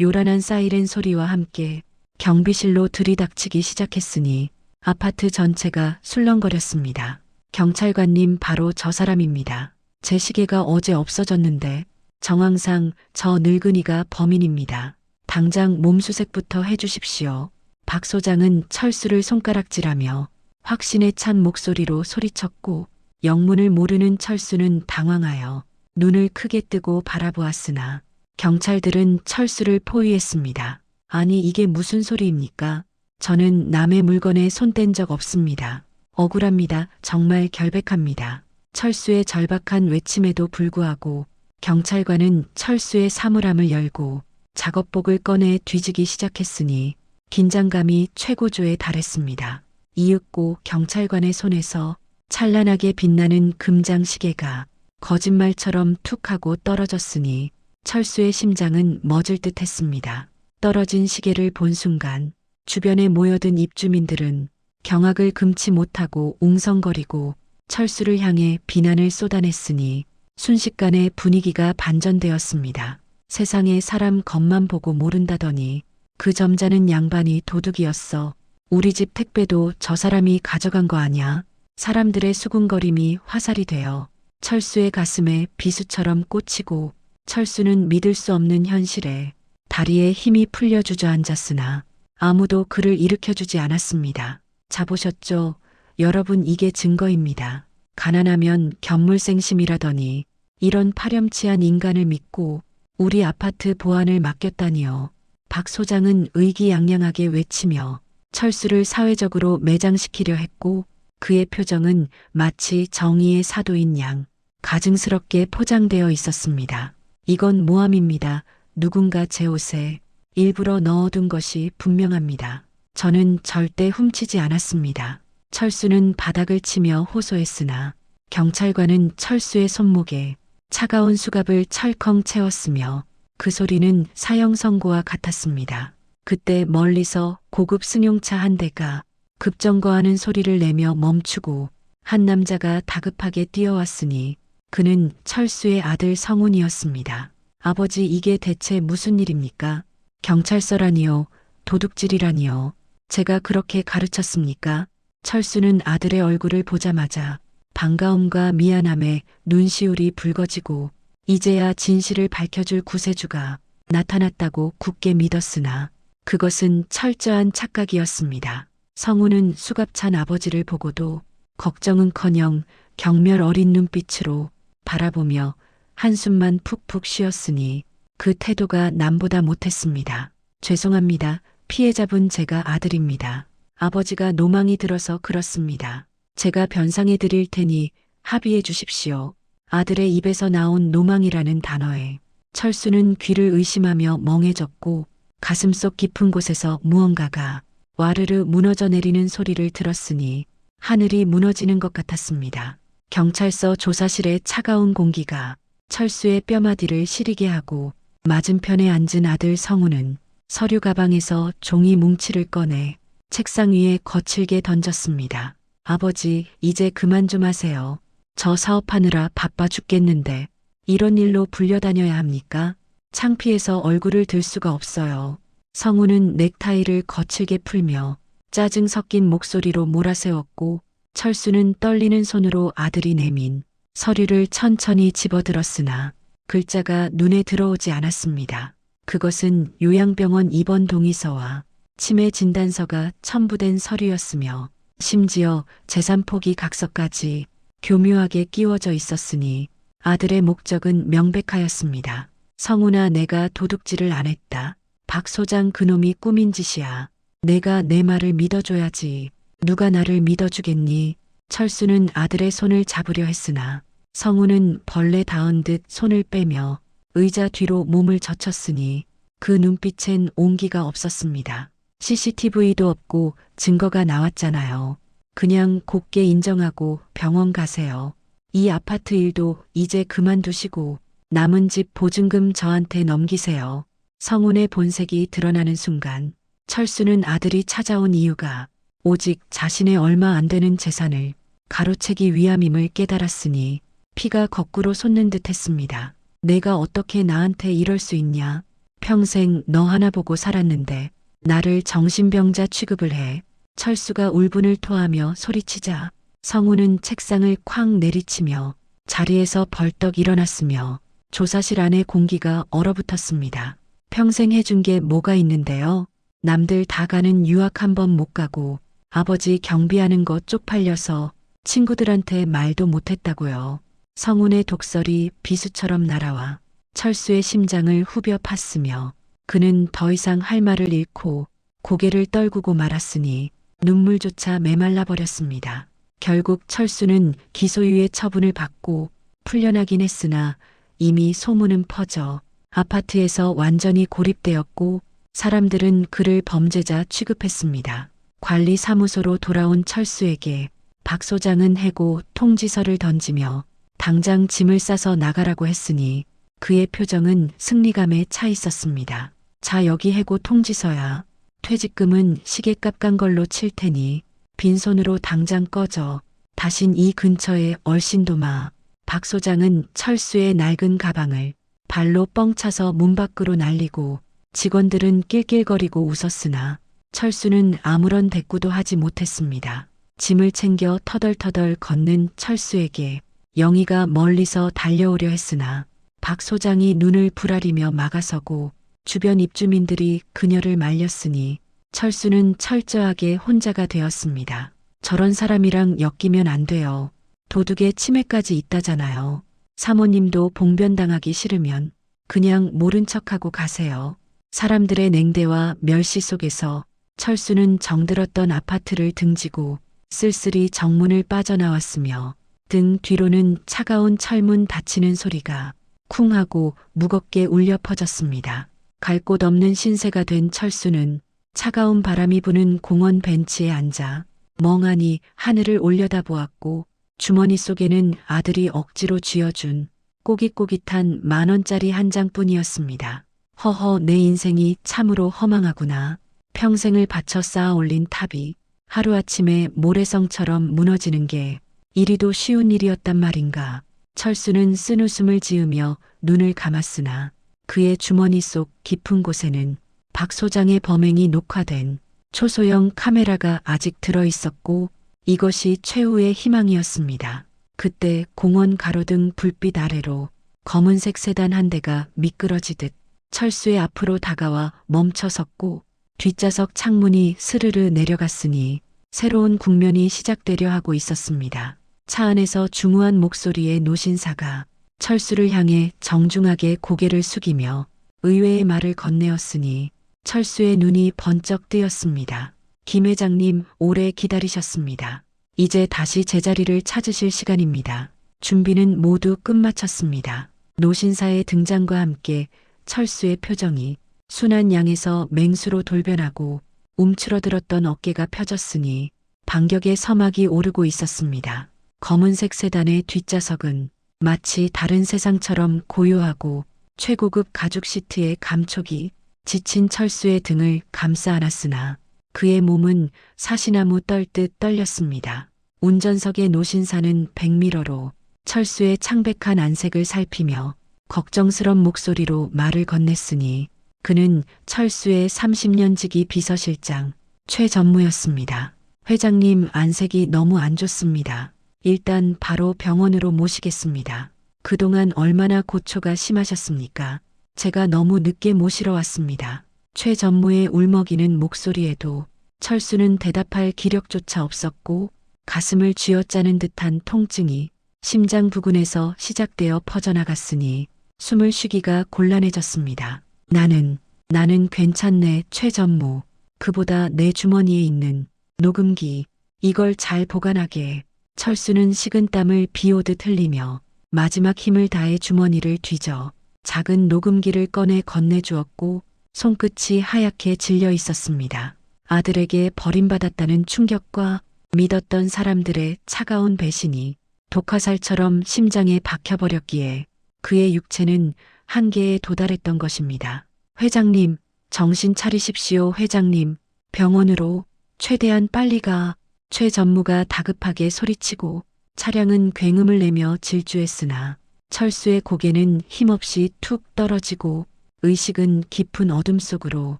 요란한 사이렌 소리와 함께 경비실로 들이닥치기 시작했으니 아파트 전체가 술렁거렸습니다. 경찰관님, 바로 저 사람입니다. 제 시계가 어제 없어졌는데 정황상 저 늙은이가 범인입니다. 당장 몸수색부터 해주십시오. 박 소장은 철수를 손가락질하며 확신에 찬 목소리로 소리쳤고 영문을 모르는 철수는 당황하여 눈을 크게 뜨고 바라보았으나 경찰들은 철수를 포위했습니다. 아니, 이게 무슨 소리입니까? 저는 남의 물건에 손댄 적 없습니다. 억울합니다. 정말 결백합니다. 철수의 절박한 외침에도 불구하고 경찰관은 철수의 사물함을 열고 작업복을 꺼내 뒤지기 시작했으니 긴장감이 최고조에 달했습니다. 이윽고 경찰관의 손에서 찬란하게 빛나는 금장 시계가 거짓말처럼 툭 하고 떨어졌으니 철수의 심장은 멎을 듯 했습니다. 떨어진 시계를 본 순간 주변에 모여든 입주민들은 경악을 금치 못하고 웅성거리고 철수를 향해 비난을 쏟아냈으니 순식간에 분위기가 반전되었습니다. 세상에 사람 겉만 보고 모른다더니 그 점잖은 양반이 도둑이었어. 우리 집 택배도 저 사람이 가져간 거 아냐? 사람들의 수군거림이 화살이 되어 철수의 가슴에 비수처럼 꽂히고 철수는 믿을 수 없는 현실에 다리에 힘이 풀려 주저앉았으나 아무도 그를 일으켜주지 않았습니다. 자보셨죠? 여러분, 이게 증거입니다. 가난하면 견물생심이라더니 이런 파렴치한 인간을 믿고 우리 아파트 보안을 맡겼다니요. 박 소장은 의기양양하게 외치며 철수를 사회적으로 매장시키려 했고 그의 표정은 마치 정의의 사도인 양 가증스럽게 포장되어 있었습니다. 이건 모함입니다. 누군가 제 옷에 일부러 넣어둔 것이 분명합니다. 저는 절대 훔치지 않았습니다. 철수는 바닥을 치며 호소했으나 경찰관은 철수의 손목에 차가운 수갑을 철컹 채웠으며 그 소리는 사형 선고와 같았습니다. 그때 멀리서 고급 승용차 한 대가 급정거하는 소리를 내며 멈추고 한 남자가 다급하게 뛰어왔으니 그는 철수의 아들 성훈이었습니다. 아버지, 이게 대체 무슨 일입니까? 경찰서라니요. 도둑질이라니요. 제가 그렇게 가르쳤습니까? 철수는 아들의 얼굴을 보자마자 반가움과 미안함에 눈시울이 붉어지고 이제야 진실을 밝혀줄 구세주가 나타났다고 굳게 믿었으나 그것은 철저한 착각이었습니다. 성우는 수갑찬 아버지를 보고도 걱정은커녕 경멸 어린 눈빛으로 바라보며 한숨만 푹푹 쉬었으니 그 태도가 남보다 못했습니다. 죄송합니다. 피해자분 제가 아들입니다. 아버지가 노망이 들어서 그렇습니다. 제가 변상해 드릴 테니 합의해 주십시오. 아들의 입에서 나온 노망이라는 단어에 철수는 귀를 의심하며 멍해졌고 가슴속 깊은 곳에서 무언가가 와르르 무너져 내리는 소리를 들었으니 하늘이 무너지는 것 같았습니다. 경찰서 조사실의 차가운 공기가 철수의 뼈마디를 시리게 하고 맞은편에 앉은 아들 성우는 서류 가방에서 종이 뭉치를 꺼내 책상 위에 거칠게 던졌습니다. 아버지, 이제 그만 좀 하세요. 저 사업하느라 바빠 죽겠는데 이런 일로 불려다녀야 합니까? 창피해서 얼굴을 들 수가 없어요. 성우는 넥타이를 거칠게 풀며 짜증 섞인 목소리로 몰아세웠고 철수는 떨리는 손으로 아들이 내민 서류를 천천히 집어들었으나 글자가 눈에 들어오지 않았습니다. 그것은 요양병원 입원 동의서와 치매 진단서가 첨부된 서류였으며 심지어 재산 포기 각서까지 교묘하게 끼워져 있었으니 아들의 목적은 명백하였습니다. 성훈아, 내가 도둑질을 안 했다. 박 소장 그놈이 꾸민 짓이야. 내가 내 말을 믿어줘야지. 누가 나를 믿어주겠니? 철수는 아들의 손을 잡으려 했으나 성훈은 벌레 닿은 듯 손을 빼며 의자 뒤로 몸을 젖혔으니 그 눈빛엔 온기가 없었습니다. CCTV도 없고 증거가 나왔잖아요. 그냥 곱게 인정하고 병원 가세요. 이 아파트 일도 이제 그만두시고 남은 집 보증금 저한테 넘기세요. 성훈의 본색이 드러나는 순간 철수는 아들이 찾아온 이유가 오직 자신의 얼마 안 되는 재산을 가로채기 위함임을 깨달았으니 피가 거꾸로 솟는 듯 했습니다. 내가 어떻게 나한테 이럴 수 있냐. 평생 너 하나 보고 살았는데 나를 정신병자 취급을 해. 철수가 울분을 토하며 소리치자 성우는 책상을 쾅 내리치며 자리에서 벌떡 일어났으며 조사실 안의 공기가 얼어붙었습니다. 평생 해준 게 뭐가 있는데요? 남들 다 가는 유학 한 번 못 가고 아버지 경비하는 거 쪽팔려서 친구들한테 말도 못했다고요. 성운의 독설이 비수처럼 날아와 철수의 심장을 후벼 팠으며 그는 더 이상 할 말을 잃고 고개를 떨구고 말았으니 눈물조차 메말라 버렸습니다. 결국 철수는 기소유예 처분을 받고 풀려나긴 했으나 이미 소문은 퍼져 아파트에서 완전히 고립되었고 사람들은 그를 범죄자 취급했습니다. 관리사무소로 돌아온 철수에게 박 소장은 해고 통지서를 던지며 당장 짐을 싸서 나가라고 했으니 그의 표정은 승리감에 차 있었습니다. 자, 여기 해고 통지서야. 퇴직금은 시계값 간 걸로 칠 테니 빈손으로 당장 꺼져. 다신 이 근처에 얼씬도 마. 박 소장은 철수의 낡은 가방을 발로 뻥 차서 문 밖으로 날리고 직원들은 낄낄거리고 웃었으나 철수는 아무런 대꾸도 하지 못했습니다. 짐을 챙겨 터덜터덜 걷는 철수에게 영희가 멀리서 달려오려 했으나 박 소장이 눈을 부라리며 막아서고 주변 입주민들이 그녀를 말렸으니 철수는 철저하게 혼자가 되었습니다. 저런 사람이랑 엮이면 안 돼요. 도둑의 치매까지 있다잖아요. 사모님도 봉변당하기 싫으면 그냥 모른 척하고 가세요. 사람들의 냉대와 멸시 속에서 철수는 정들었던 아파트를 등지고 쓸쓸히 정문을 빠져나왔으며 등 뒤로는 차가운 철문 닫히는 소리가 쿵 하고 무겁게 울려 퍼졌습니다. 갈 곳 없는 신세가 된 철수는 차가운 바람이 부는 공원 벤치에 앉아 멍하니 하늘을 올려다보았고 주머니 속에는 아들이 억지로 쥐어준 꼬깃꼬깃한 10,000원짜리 한 장뿐이었습니다. 허허, 내 인생이 참으로 허망하구나. 평생을 바쳐 쌓아 올린 탑이 하루아침에 모래성처럼 무너지는 게 이리도 쉬운 일이었단 말인가. 철수는 쓴웃음을 지으며 눈을 감았으나 그의 주머니 속 깊은 곳에는 박 소장의 범행이 녹화된 초소형 카메라가 아직 들어있었고 이것이 최후의 희망이었습니다. 그때 공원 가로등 불빛 아래로 검은색 세단 한 대가 미끄러지듯 철수의 앞으로 다가와 멈춰섰고 뒷좌석 창문이 스르르 내려갔으니 새로운 국면이 시작되려 하고 있었습니다. 차 안에서 중후한 목소리의 노신사가 철수를 향해 정중하게 고개를 숙이며 의외의 말을 건네었으니 철수의 눈이 번쩍 뜨였습니다. 김 회장님, 오래 기다리셨습니다. 이제 다시 제자리를 찾으실 시간입니다. 준비는 모두 끝마쳤습니다. 노신사의 등장과 함께 철수의 표정이 순한 양에서 맹수로 돌변하고 움츠러들었던 어깨가 펴졌으니 반격의 서막이 오르고 있었습니다. 검은색 세단의 뒷좌석은 마치 다른 세상처럼 고요하고 최고급 가죽 시트의 감촉이 지친 철수의 등을 감싸 안았으나 그의 몸은 사시나무 떨듯 떨렸습니다. 운전석의 노신사는 백미러로 철수의 창백한 안색을 살피며 걱정스런 목소리로 말을 건넸으니 그는 철수의 30년 지기 비서실장 최전무였습니다. 회장님, 안색이 너무 안 좋습니다. 일단 바로 병원으로 모시겠습니다. 그동안 얼마나 고초가 심하셨습니까? 제가 너무 늦게 모시러 왔습니다. 최 전무의 울먹이는 목소리에도 철수는 대답할 기력조차 없었고 가슴을 쥐어짜는 듯한 통증이 심장 부근에서 시작되어 퍼져나갔으니 숨을 쉬기가 곤란해졌습니다. 나는 괜찮네, 최 전무. 그보다 내 주머니에 있는 녹음기, 이걸 잘 보관하게. 철수는 식은땀을 비오듯 흘리며 마지막 힘을 다해 주머니를 뒤져 작은 녹음기를 꺼내 건네주었고 손끝이 하얗게 질려 있었습니다. 아들에게 버림받았다는 충격과 믿었던 사람들의 차가운 배신이 독화살처럼 심장에 박혀버렸기에 그의 육체는 한계에 도달했던 것입니다. 회장님, 정신 차리십시오, 회장님. 병원으로 최대한 빨리 가. 최 전무가 다급하게 소리치고 차량은 굉음을 내며 질주했으나 철수의 고개는 힘없이 툭 떨어지고 의식은 깊은 어둠 속으로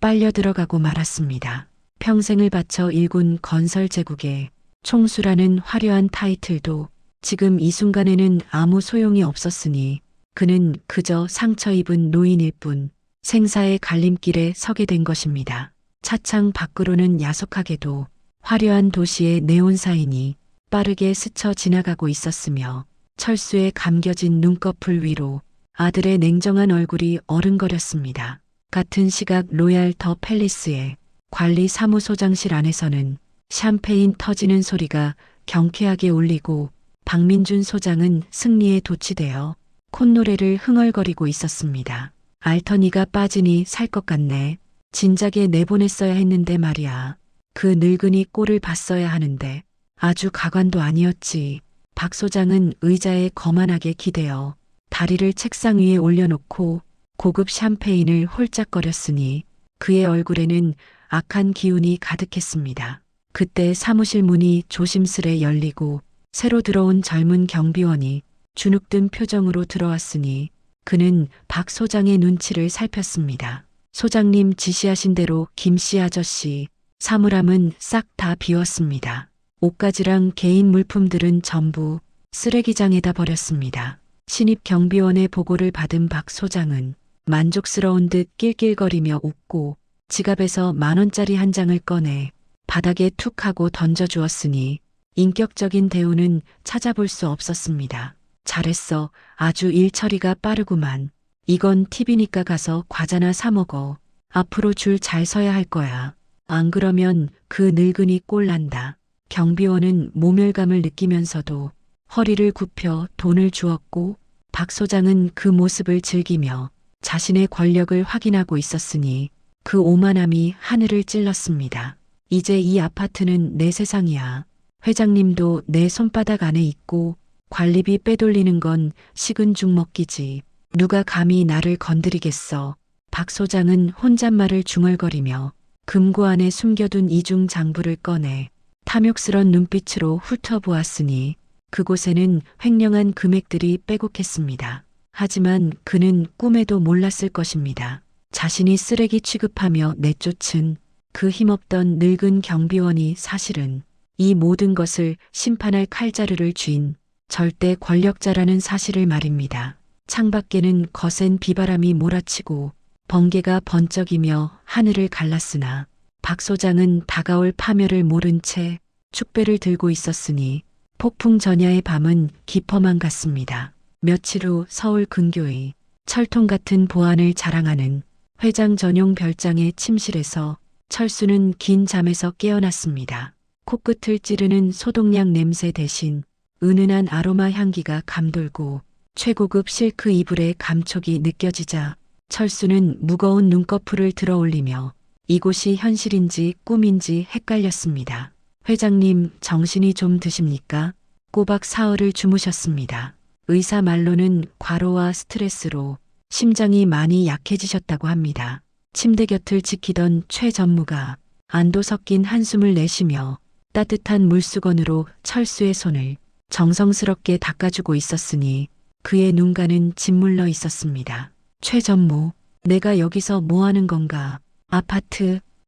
빨려 들어가고 말았습니다. 평생을 바쳐 일군 건설 제국의 총수라는 화려한 타이틀도 지금 이 순간에는 아무 소용이 없었으니 그는 그저 상처 입은 노인일 뿐 생사의 갈림길에 서게 된 것입니다. 차창 밖으로는 야속하게도 화려한 도시의 네온사인이 빠르게 스쳐 지나가고 있었으며 철수의 감겨진 눈꺼풀 위로 아들의 냉정한 얼굴이 어른거렸습니다. 같은 시각 로얄 더 팰리스의 관리 사무소장실 안에서는 샴페인 터지는 소리가 경쾌하게 울리고 박민준 소장은 승리에 도취되어 콧노래를 흥얼거리고 있었습니다. 알터니가 빠지니 살 것 같네. 진작에 내보냈어야 했는데 말이야. 그 늙은이 꼴을 봤어야 하는데 아주 가관도 아니었지. 박 소장은 의자에 거만하게 기대어 다리를 책상 위에 올려놓고 고급 샴페인을 홀짝거렸으니 그의 얼굴에는 악한 기운이 가득했습니다. 그때 사무실 문이 조심스레 열리고 새로 들어온 젊은 경비원이 주눅든 표정으로 들어왔으니 그는 박 소장의 눈치를 살폈습니다. 소장님 지시하신 대로 김씨 아저씨 사물함은 싹 다 비웠습니다. 옷가지랑 개인 물품들은 전부 쓰레기장에다 버렸습니다. 신입 경비원의 보고를 받은 박 소장은 만족스러운 듯 낄낄거리며 웃고 지갑에서 10,000원짜리 한 장을 꺼내 바닥에 툭 하고 던져주었으니 인격적인 대우는 찾아볼 수 없었습니다. 잘했어. 아주 일 처리가 빠르구만. 이건 팁이니까 가서 과자나 사 먹어. 앞으로 줄 잘 서야 할 거야. 안 그러면 그 늙은이 꼴난다. 경비원은 모멸감을 느끼면서도 허리를 굽혀 돈을 주었고 박 소장은 그 모습을 즐기며 자신의 권력을 확인하고 있었으니 그 오만함이 하늘을 찔렀습니다. 이제 이 아파트는 내 세상이야. 회장님도 내 손바닥 안에 있고 관리비 빼돌리는 건 식은 죽 먹기지. 누가 감히 나를 건드리겠어. 박 소장은 혼잣말을 중얼거리며 금고 안에 숨겨둔 이중 장부를 꺼내 탐욕스런 눈빛으로 훑어보았으니 그곳에는 횡령한 금액들이 빼곡했습니다. 하지만 그는 꿈에도 몰랐을 것입니다. 자신이 쓰레기 취급하며 내쫓은 그 힘없던 늙은 경비원이 사실은 이 모든 것을 심판할 칼자루를 쥔 절대 권력자라는 사실을 말입니다. 창밖에는 거센 비바람이 몰아치고 번개가 번쩍이며 하늘을 갈랐으나 박 소장은 다가올 파멸을 모른 채 축배를 들고 있었으니 폭풍 전야의 밤은 깊어만 갔습니다. 며칠 후 서울 근교의 철통 같은 보안을 자랑하는 회장 전용 별장의 침실에서 철수는 긴 잠에서 깨어났습니다. 코끝을 찌르는 소독약 냄새 대신 은은한 아로마 향기가 감돌고 최고급 실크 이불의 감촉이 느껴지자 철수는 무거운 눈꺼풀을 들어 올리며 이곳이 현실인지 꿈인지 헷갈렸습니다. 회장님, 정신이 좀 드십니까? 꼬박 사흘을 주무셨습니다. 의사 말로는 과로와 스트레스로 심장이 많이 약해지셨다고 합니다. 침대 곁을 지키던 최 전무가 안도 섞인 한숨을 내쉬며 따뜻한 물수건으로 철수의 손을 정성스럽게 닦아주고 있었으니 그의 눈가는 짓물러 있었습니다. 최 전무, 내가 여기서 뭐 하는 건가?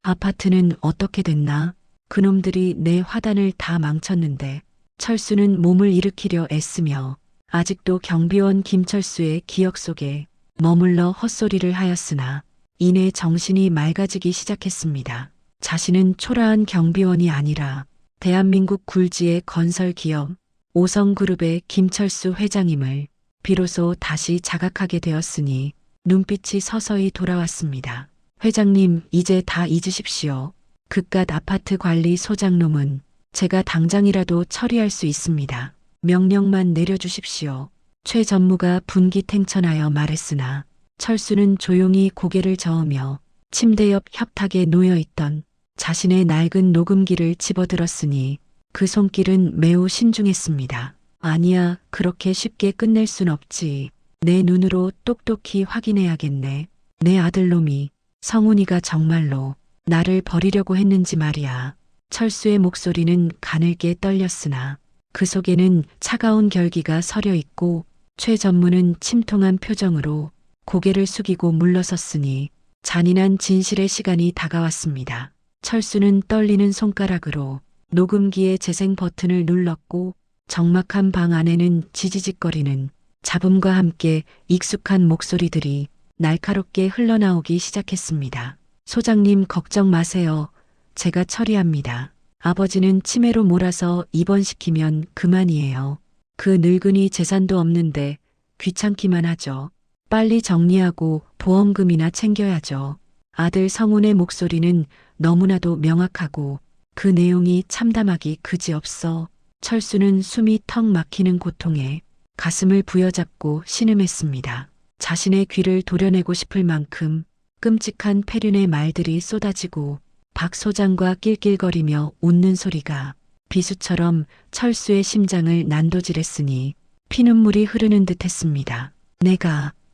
아파트는 어떻게 됐나? 그놈들이 내 화단을 다 망쳤는데. 철수는 몸을 일으키려 애쓰며 아직도 경비원 김철수의 기억 속에 머물러 헛소리를 하였으나 이내 정신이 맑아지기 시작했습니다. 자신은 초라한 경비원이 아니라 대한민국 굴지의 건설기업 오성그룹의 김철수 회장임을 비로소 다시 자각하게 되었으니 눈빛이 서서히 돌아왔습니다. 회장님, 이제 다 잊으십시오. 그깟 아파트 관리 소장놈은 제가 당장이라도 처리할 수 있습니다. 명령만 내려주십시오. 최 전무가 분기탱천하여 말했으나 철수는 조용히 고개를 저으며 침대 옆 협탁에 놓여있던 자신의 낡은 녹음기를 집어들었으니 그 손길은 매우 신중했습니다. 아니야, 그렇게 쉽게 끝낼 순 없지. 내 눈으로 똑똑히 확인해야겠네. 내 아들놈이 성훈이가 정말로 나를 버리려고 했는지 말이야. 철수의 목소리는 가늘게 떨렸으나 그 속에는 차가운 결기가 서려 있고 최 전무는 침통한 표정으로 고개를 숙이고 물러섰으니 잔인한 진실의 시간이 다가왔습니다. 철수는 떨리는 손가락으로 녹음기의 재생 버튼을 눌렀고 적막한 방 안에는 지지직거리는 잡음과 함께 익숙한 목소리들이 날카롭게 흘러나오기 시작했습니다. 소장님 걱정 마세요. 제가 처리합니다. 아버지는 치매로 몰아서 입원시키면 그만이에요. 그 늙은이 재산도 없는데 귀찮기만 하죠. 빨리 정리하고 보험금이나 챙겨야죠. 아들 성훈의 목소리는 너무나도 명확하고 그 내용이 참담하기 그지없어 철수는 숨이 턱 막히는 고통에 가슴을 부여잡고 신음했습니다. 자신의 귀를 도려내고 싶을 만큼 끔찍한 폐륜의 말들이 쏟아지고 박 소장과 낄낄거리며 웃는 소리가 비수처럼 철수의 심장을 난도질했으니 피눈물이 흐르는 듯 했습니다.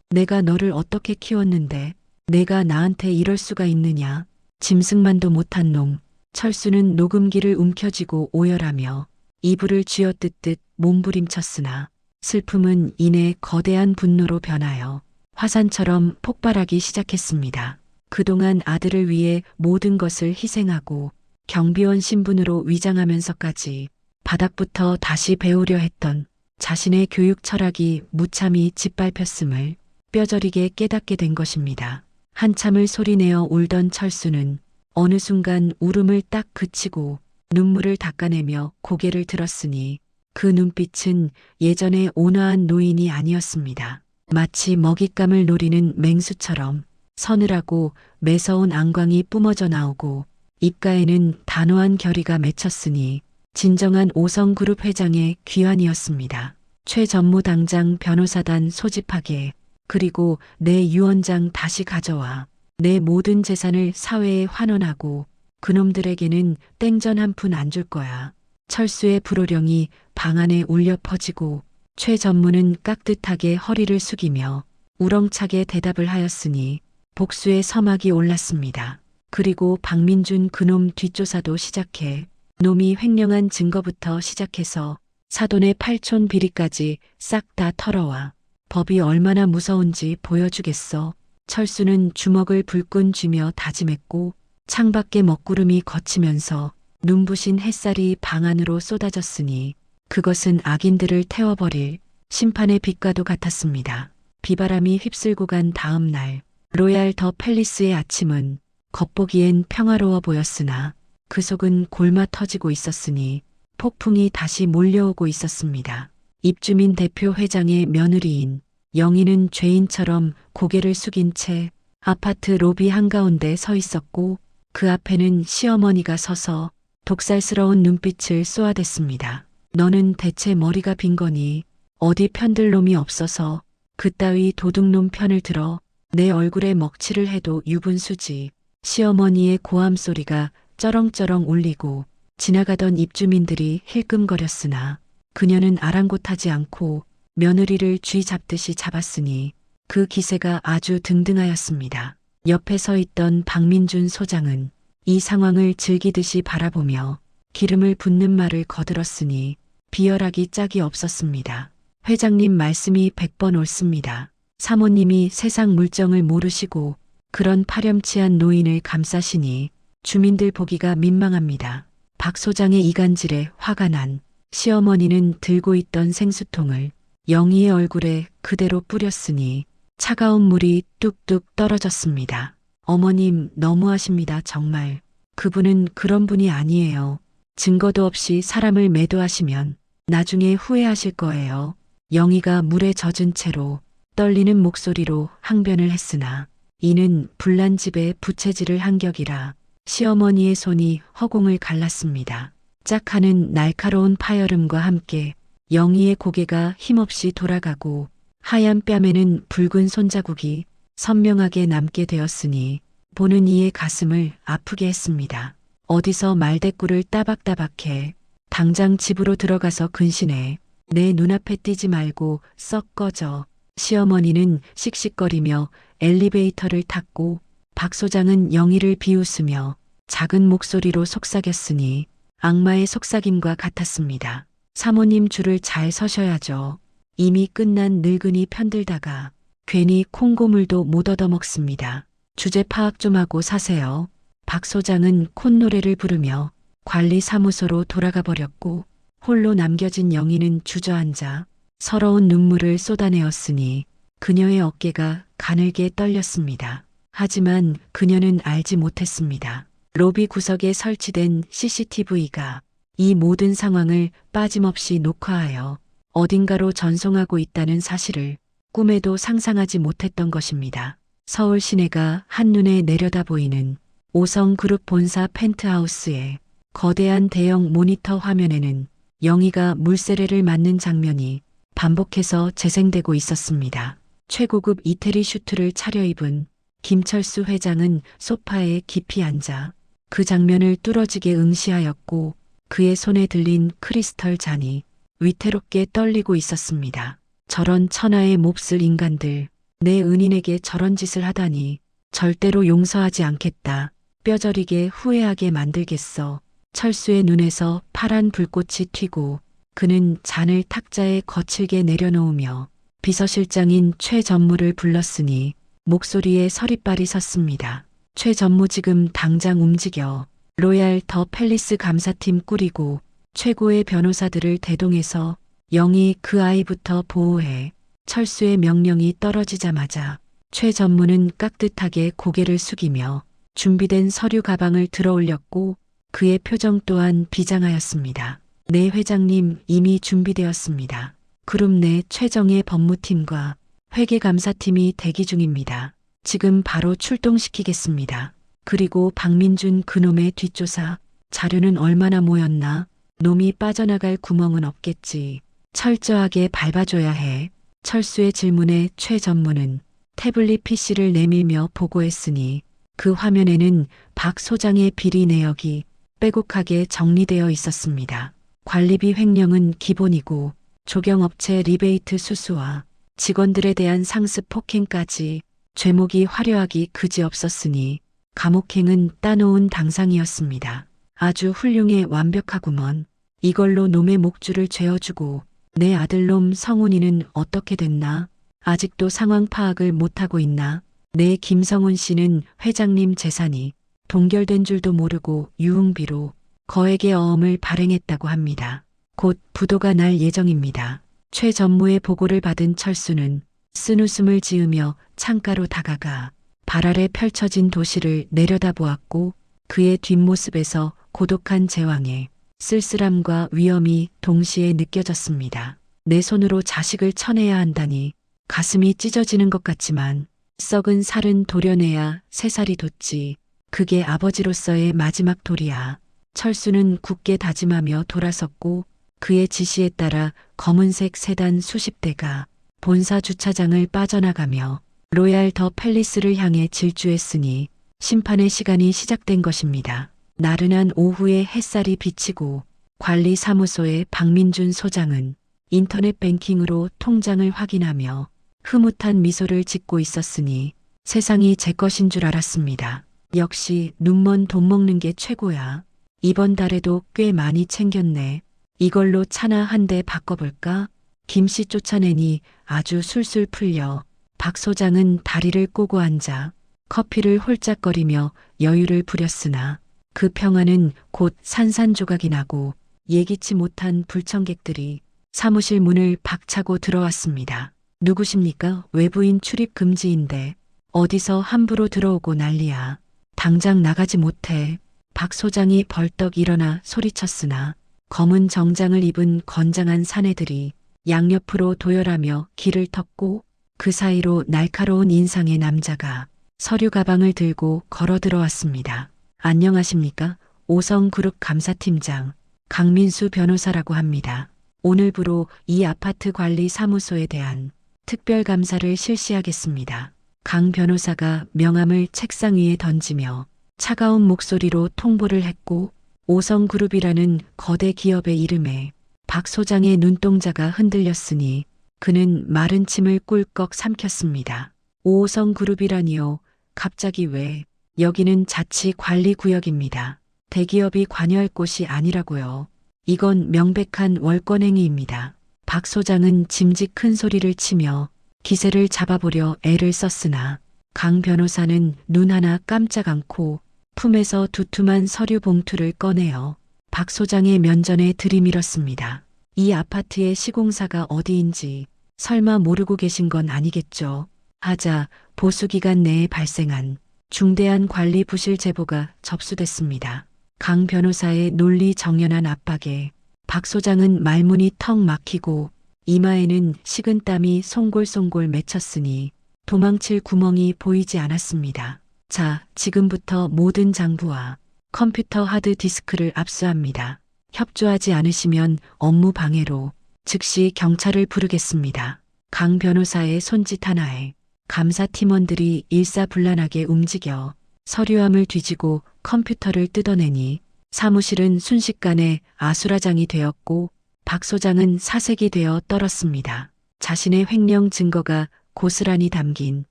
내가 너를 어떻게 키웠는데 내가 나한테 이럴 수가 있느냐. 짐승만도 못한 놈. 철수는 녹음기를 움켜쥐고 오열하며 이불을 쥐어뜯듯 몸부림쳤으나 슬픔은 이내 거대한 분노로 변하여 화산처럼 폭발하기 시작했습니다. 그동안 아들을 위해 모든 것을 희생하고 경비원 신분으로 위장하면서까지 바닥부터 다시 배우려 했던 자신의 교육 철학이 무참히 짓밟혔음을 뼈저리게 깨닫게 된 것입니다. 한참을 소리내어 울던 철수는 어느 순간 울음을 딱 그치고 눈물을 닦아내며 고개를 들었으니 그 눈빛은 예전의 온화한 노인이 아니었습니다. 마치 먹잇감을 노리는 맹수처럼 서늘하고 매서운 안광이 뿜어져 나오고 입가에는 단호한 결의가 맺혔으니 진정한 5성그룹 회장의 귀환이었습니다. 최 전무당장 변호사단 소집하게, 그리고 내 유언장 다시 가져와 내 모든 재산을 사회에 환원하고 그놈들에게는 땡전 한 푼 안 줄 거야. 철수의 불호령이 방 안에 울려 퍼지고 최 전무는 깍듯하게 허리를 숙이며 우렁차게 대답을 하였으니 복수의 서막이 올랐습니다. 그리고 박민준 그놈 뒷조사도 시작해 놈이 횡령한 증거부터 시작해서 사돈의 팔촌 비리까지 싹 다 털어와 법이 얼마나 무서운지 보여주겠어. 철수는 주먹을 불끈 쥐며 다짐했고 창밖에 먹구름이 걷히면서 눈부신 햇살이 방 안으로 쏟아졌으니 그것은 악인들을 태워버릴 심판의 빛과도 같았습니다. 비바람이 휩쓸고 간 다음 날 로얄 더 팰리스의 아침은 겉보기엔 평화로워 보였으나 그 속은 골마 터지고 있었으니 폭풍이 다시 몰려오고 있었습니다. 입주민 대표 회장의 며느리인 영희는 죄인처럼 고개를 숙인 채 아파트 로비 한가운데 서 있었고 그 앞에는 시어머니가 서서 독살스러운 눈빛을 쏘아댔습니다. 너는 대체 머리가 빈 거니? 어디 편들 놈이 없어서 그따위 도둑놈 편을 들어 내 얼굴에 먹칠을 해도 유분수지. 시어머니의 고함 소리가 쩌렁쩌렁 울리고 지나가던 입주민들이 힐끔거렸으나 그녀는 아랑곳하지 않고 며느리를 쥐 잡듯이 잡았으니 그 기세가 아주 등등하였습니다. 옆에 서 있던 박민준 소장은 이 상황을 즐기듯이 바라보며 기름을 붓는 말을 거들었으니 비열하기 짝이 없었습니다. 회장님 말씀이 100번 옳습니다. 사모님이 세상 물정을 모르시고 그런 파렴치한 노인을 감싸시니 주민들 보기가 민망합니다. 박 소장의 이간질에 화가 난 시어머니는 들고 있던 생수통을 영희의 얼굴에 그대로 뿌렸으니 차가운 물이 뚝뚝 떨어졌습니다. 어머님 너무하십니다. 정말. 그분은 그런 분이 아니에요. 증거도 없이 사람을 매도하시면 나중에 후회하실 거예요. 영희가 물에 젖은 채로 떨리는 목소리로 항변을 했으나 이는 불난 집에 부채질을 한 격이라 시어머니의 손이 허공을 갈랐습니다. 짝 하는 날카로운 파열음과 함께 영희의 고개가 힘없이 돌아가고 하얀 뺨에는 붉은 손자국이 선명하게 남게 되었으니 보는 이의 가슴을 아프게 했습니다. 어디서 말대꾸를 따박따박해. 당장 집으로 들어가서 근신해. 내 눈앞에 띄지 말고 썩 꺼져. 시어머니는 씩씩거리며 엘리베이터를 탔고 박 소장은 영희를 비웃으며 작은 목소리로 속삭였으니 악마의 속삭임과 같았습니다. 사모님 줄을 잘 서셔야죠. 이미 끝난 늙은이 편들다가 괜히 콩고물도 못 얻어먹습니다. 주제 파악 좀 하고 사세요. 박 소장은 콧노래를 부르며 관리사무소로 돌아가 버렸고 홀로 남겨진 영희는 주저앉아 서러운 눈물을 쏟아내었으니 그녀의 어깨가 가늘게 떨렸습니다. 하지만 그녀는 알지 못했습니다. 로비 구석에 설치된 CCTV가 이 모든 상황을 빠짐없이 녹화하여 어딘가로 전송하고 있다는 사실을 꿈에도 상상하지 못했던 것입니다. 서울 시내가 한눈에 내려다 보이는 5성 그룹 본사 펜트하우스의 거대한 대형 모니터 화면에는 영희가 물세례를 맞는 장면이 반복해서 재생되고 있었습니다. 최고급 이태리 슈트를 차려입은 김철수 회장은 소파에 깊이 앉아 그 장면을 뚫어지게 응시하였고 그의 손에 들린 크리스털 잔이 위태롭게 떨리고 있었습니다. 저런 천하의 몹쓸 인간들, 내 은인에게 저런 짓을 하다니 절대로 용서하지 않겠다. 뼈저리게 후회하게 만들겠어. 철수의 눈에서 파란 불꽃이 튀고 그는 잔을 탁자에 거칠게 내려놓으며 비서실장인 최 전무를 불렀으니 목소리에 서리빨이 섰습니다. 최 전무 지금 당장 움직여. 로얄 더 팰리스 감사팀 꾸리고 최고의 변호사들을 대동해서 영희 그 아이부터 보호해. 철수의 명령이 떨어지자마자 최 전무는 깍듯하게 고개를 숙이며 준비된 서류 가방을 들어올렸고 그의 표정 또한 비장하였습니다. 네 회장님 이미 준비되었습니다. 그룹 내 최정예 법무팀과 회계감사팀이 대기 중입니다. 지금 바로 출동시키겠습니다. 그리고 박민준 그놈의 뒷조사 자료는 얼마나 모였나? 놈이 빠져나갈 구멍은 없겠지. 철저하게 밟아줘야 해. 철수의 질문에 최 전무는 태블릿 PC를 내밀며 보고했으니 그 화면에는 박 소장의 비리 내역이 빼곡하게 정리되어 있었습니다. 관리비 횡령은 기본이고 조경업체 리베이트 수수와 직원들에 대한 상습 폭행까지 죄목이 화려하기 그지없었으니 감옥행은 따놓은 당상이었습니다. 아주 훌륭해 완벽하구먼. 이걸로 놈의 목줄을 죄어주고 내 아들놈 성훈이는 어떻게 됐나? 아직도 상황 파악을 못하고 있나? 내 김성훈 씨는 회장님 재산이 동결된 줄도 모르고 유흥비로 거액의 어음을 발행했다고 합니다. 곧 부도가 날 예정입니다. 최 전무의 보고를 받은 철수는 쓴웃음을 지으며 창가로 다가가 발 아래 펼쳐진 도시를 내려다보았고 그의 뒷모습에서 고독한 제왕의 쓸쓸함과 위험이 동시에 느껴졌습니다. 내 손으로 자식을 쳐내야 한다니 가슴이 찢어지는 것 같지만 썩은 살은 도려내야 새살이 돋지. 그게 아버지로서의 마지막 도리야. 철수는 굳게 다짐하며 돌아섰고 그의 지시에 따라 검은색 세단 수십 대가 본사 주차장을 빠져나가며 로얄 더 팰리스를 향해 질주했으니 심판의 시간이 시작된 것입니다. 나른한 오후에 햇살이 비치고 관리사무소의 박민준 소장은 인터넷 뱅킹으로 통장을 확인하며 흐뭇한 미소를 짓고 있었으니 세상이 제 것인 줄 알았습니다. 역시 눈먼 돈 먹는 게 최고야. 이번 달에도 꽤 많이 챙겼네. 이걸로 차나 한 대 바꿔볼까? 김씨 쫓아내니 아주 술술 풀려. 박 소장은 다리를 꼬고 앉아 커피를 홀짝거리며 여유를 부렸으나 그 평화는 곧 산산조각이 나고 예기치 못한 불청객들이 사무실 문을 박차고 들어왔습니다. 누구십니까? 외부인 출입 금지인데 어디서 함부로 들어오고 난리야. 당장 나가지 못해. 박 소장이 벌떡 일어나 소리쳤으나 검은 정장을 입은 건장한 사내들이 양옆으로 도열하며 길을 텄고 그 사이로 날카로운 인상의 남자가 서류 가방을 들고 걸어 들어왔습니다. 안녕하십니까? 5성 그룹 감사팀장 강민수 변호사라고 합니다. 오늘부로 이 아파트 관리 사무소에 대한 특별 감사를 실시하겠습니다. 강 변호사가 명함을 책상 위에 던지며 차가운 목소리로 통보를 했고 5성 그룹이라는 거대 기업의 이름에 박 소장의 눈동자가 흔들렸으니 그는 마른 침을 꿀꺽 삼켰습니다. 5성 그룹이라니요. 갑자기 왜? 여기는 자치관리구역입니다. 대기업이 관여할 곳이 아니라고요. 이건 명백한 월권행위입니다. 박 소장은 짐짓 큰 소리를 치며 기세를 잡아보려 애를 썼으나 강 변호사는 눈 하나 깜짝 않고 품에서 두툼한 서류 봉투를 꺼내어 박 소장의 면전에 들이밀었습니다. 이 아파트의 시공사가 어디인지 설마 모르고 계신 건 아니겠죠? 하자 보수기간 내에 발생한 중대한 관리 부실 제보가 접수됐습니다. 강 변호사의 논리정연한 압박에 박 소장은 말문이 턱 막히고 이마에는 식은땀이 송골송골 맺혔으니 도망칠 구멍이 보이지 않았습니다. 자, 지금부터 모든 장부와 컴퓨터 하드디스크를 압수합니다. 협조하지 않으시면 업무 방해로 즉시 경찰을 부르겠습니다. 강 변호사의 손짓 하나에 감사팀원들이 일사불란하게 움직여 서류함을 뒤지고 컴퓨터를 뜯어내니 사무실은 순식간에 아수라장이 되었고 박 소장은 사색이 되어 떨었습니다. 자신의 횡령 증거가 고스란히 담긴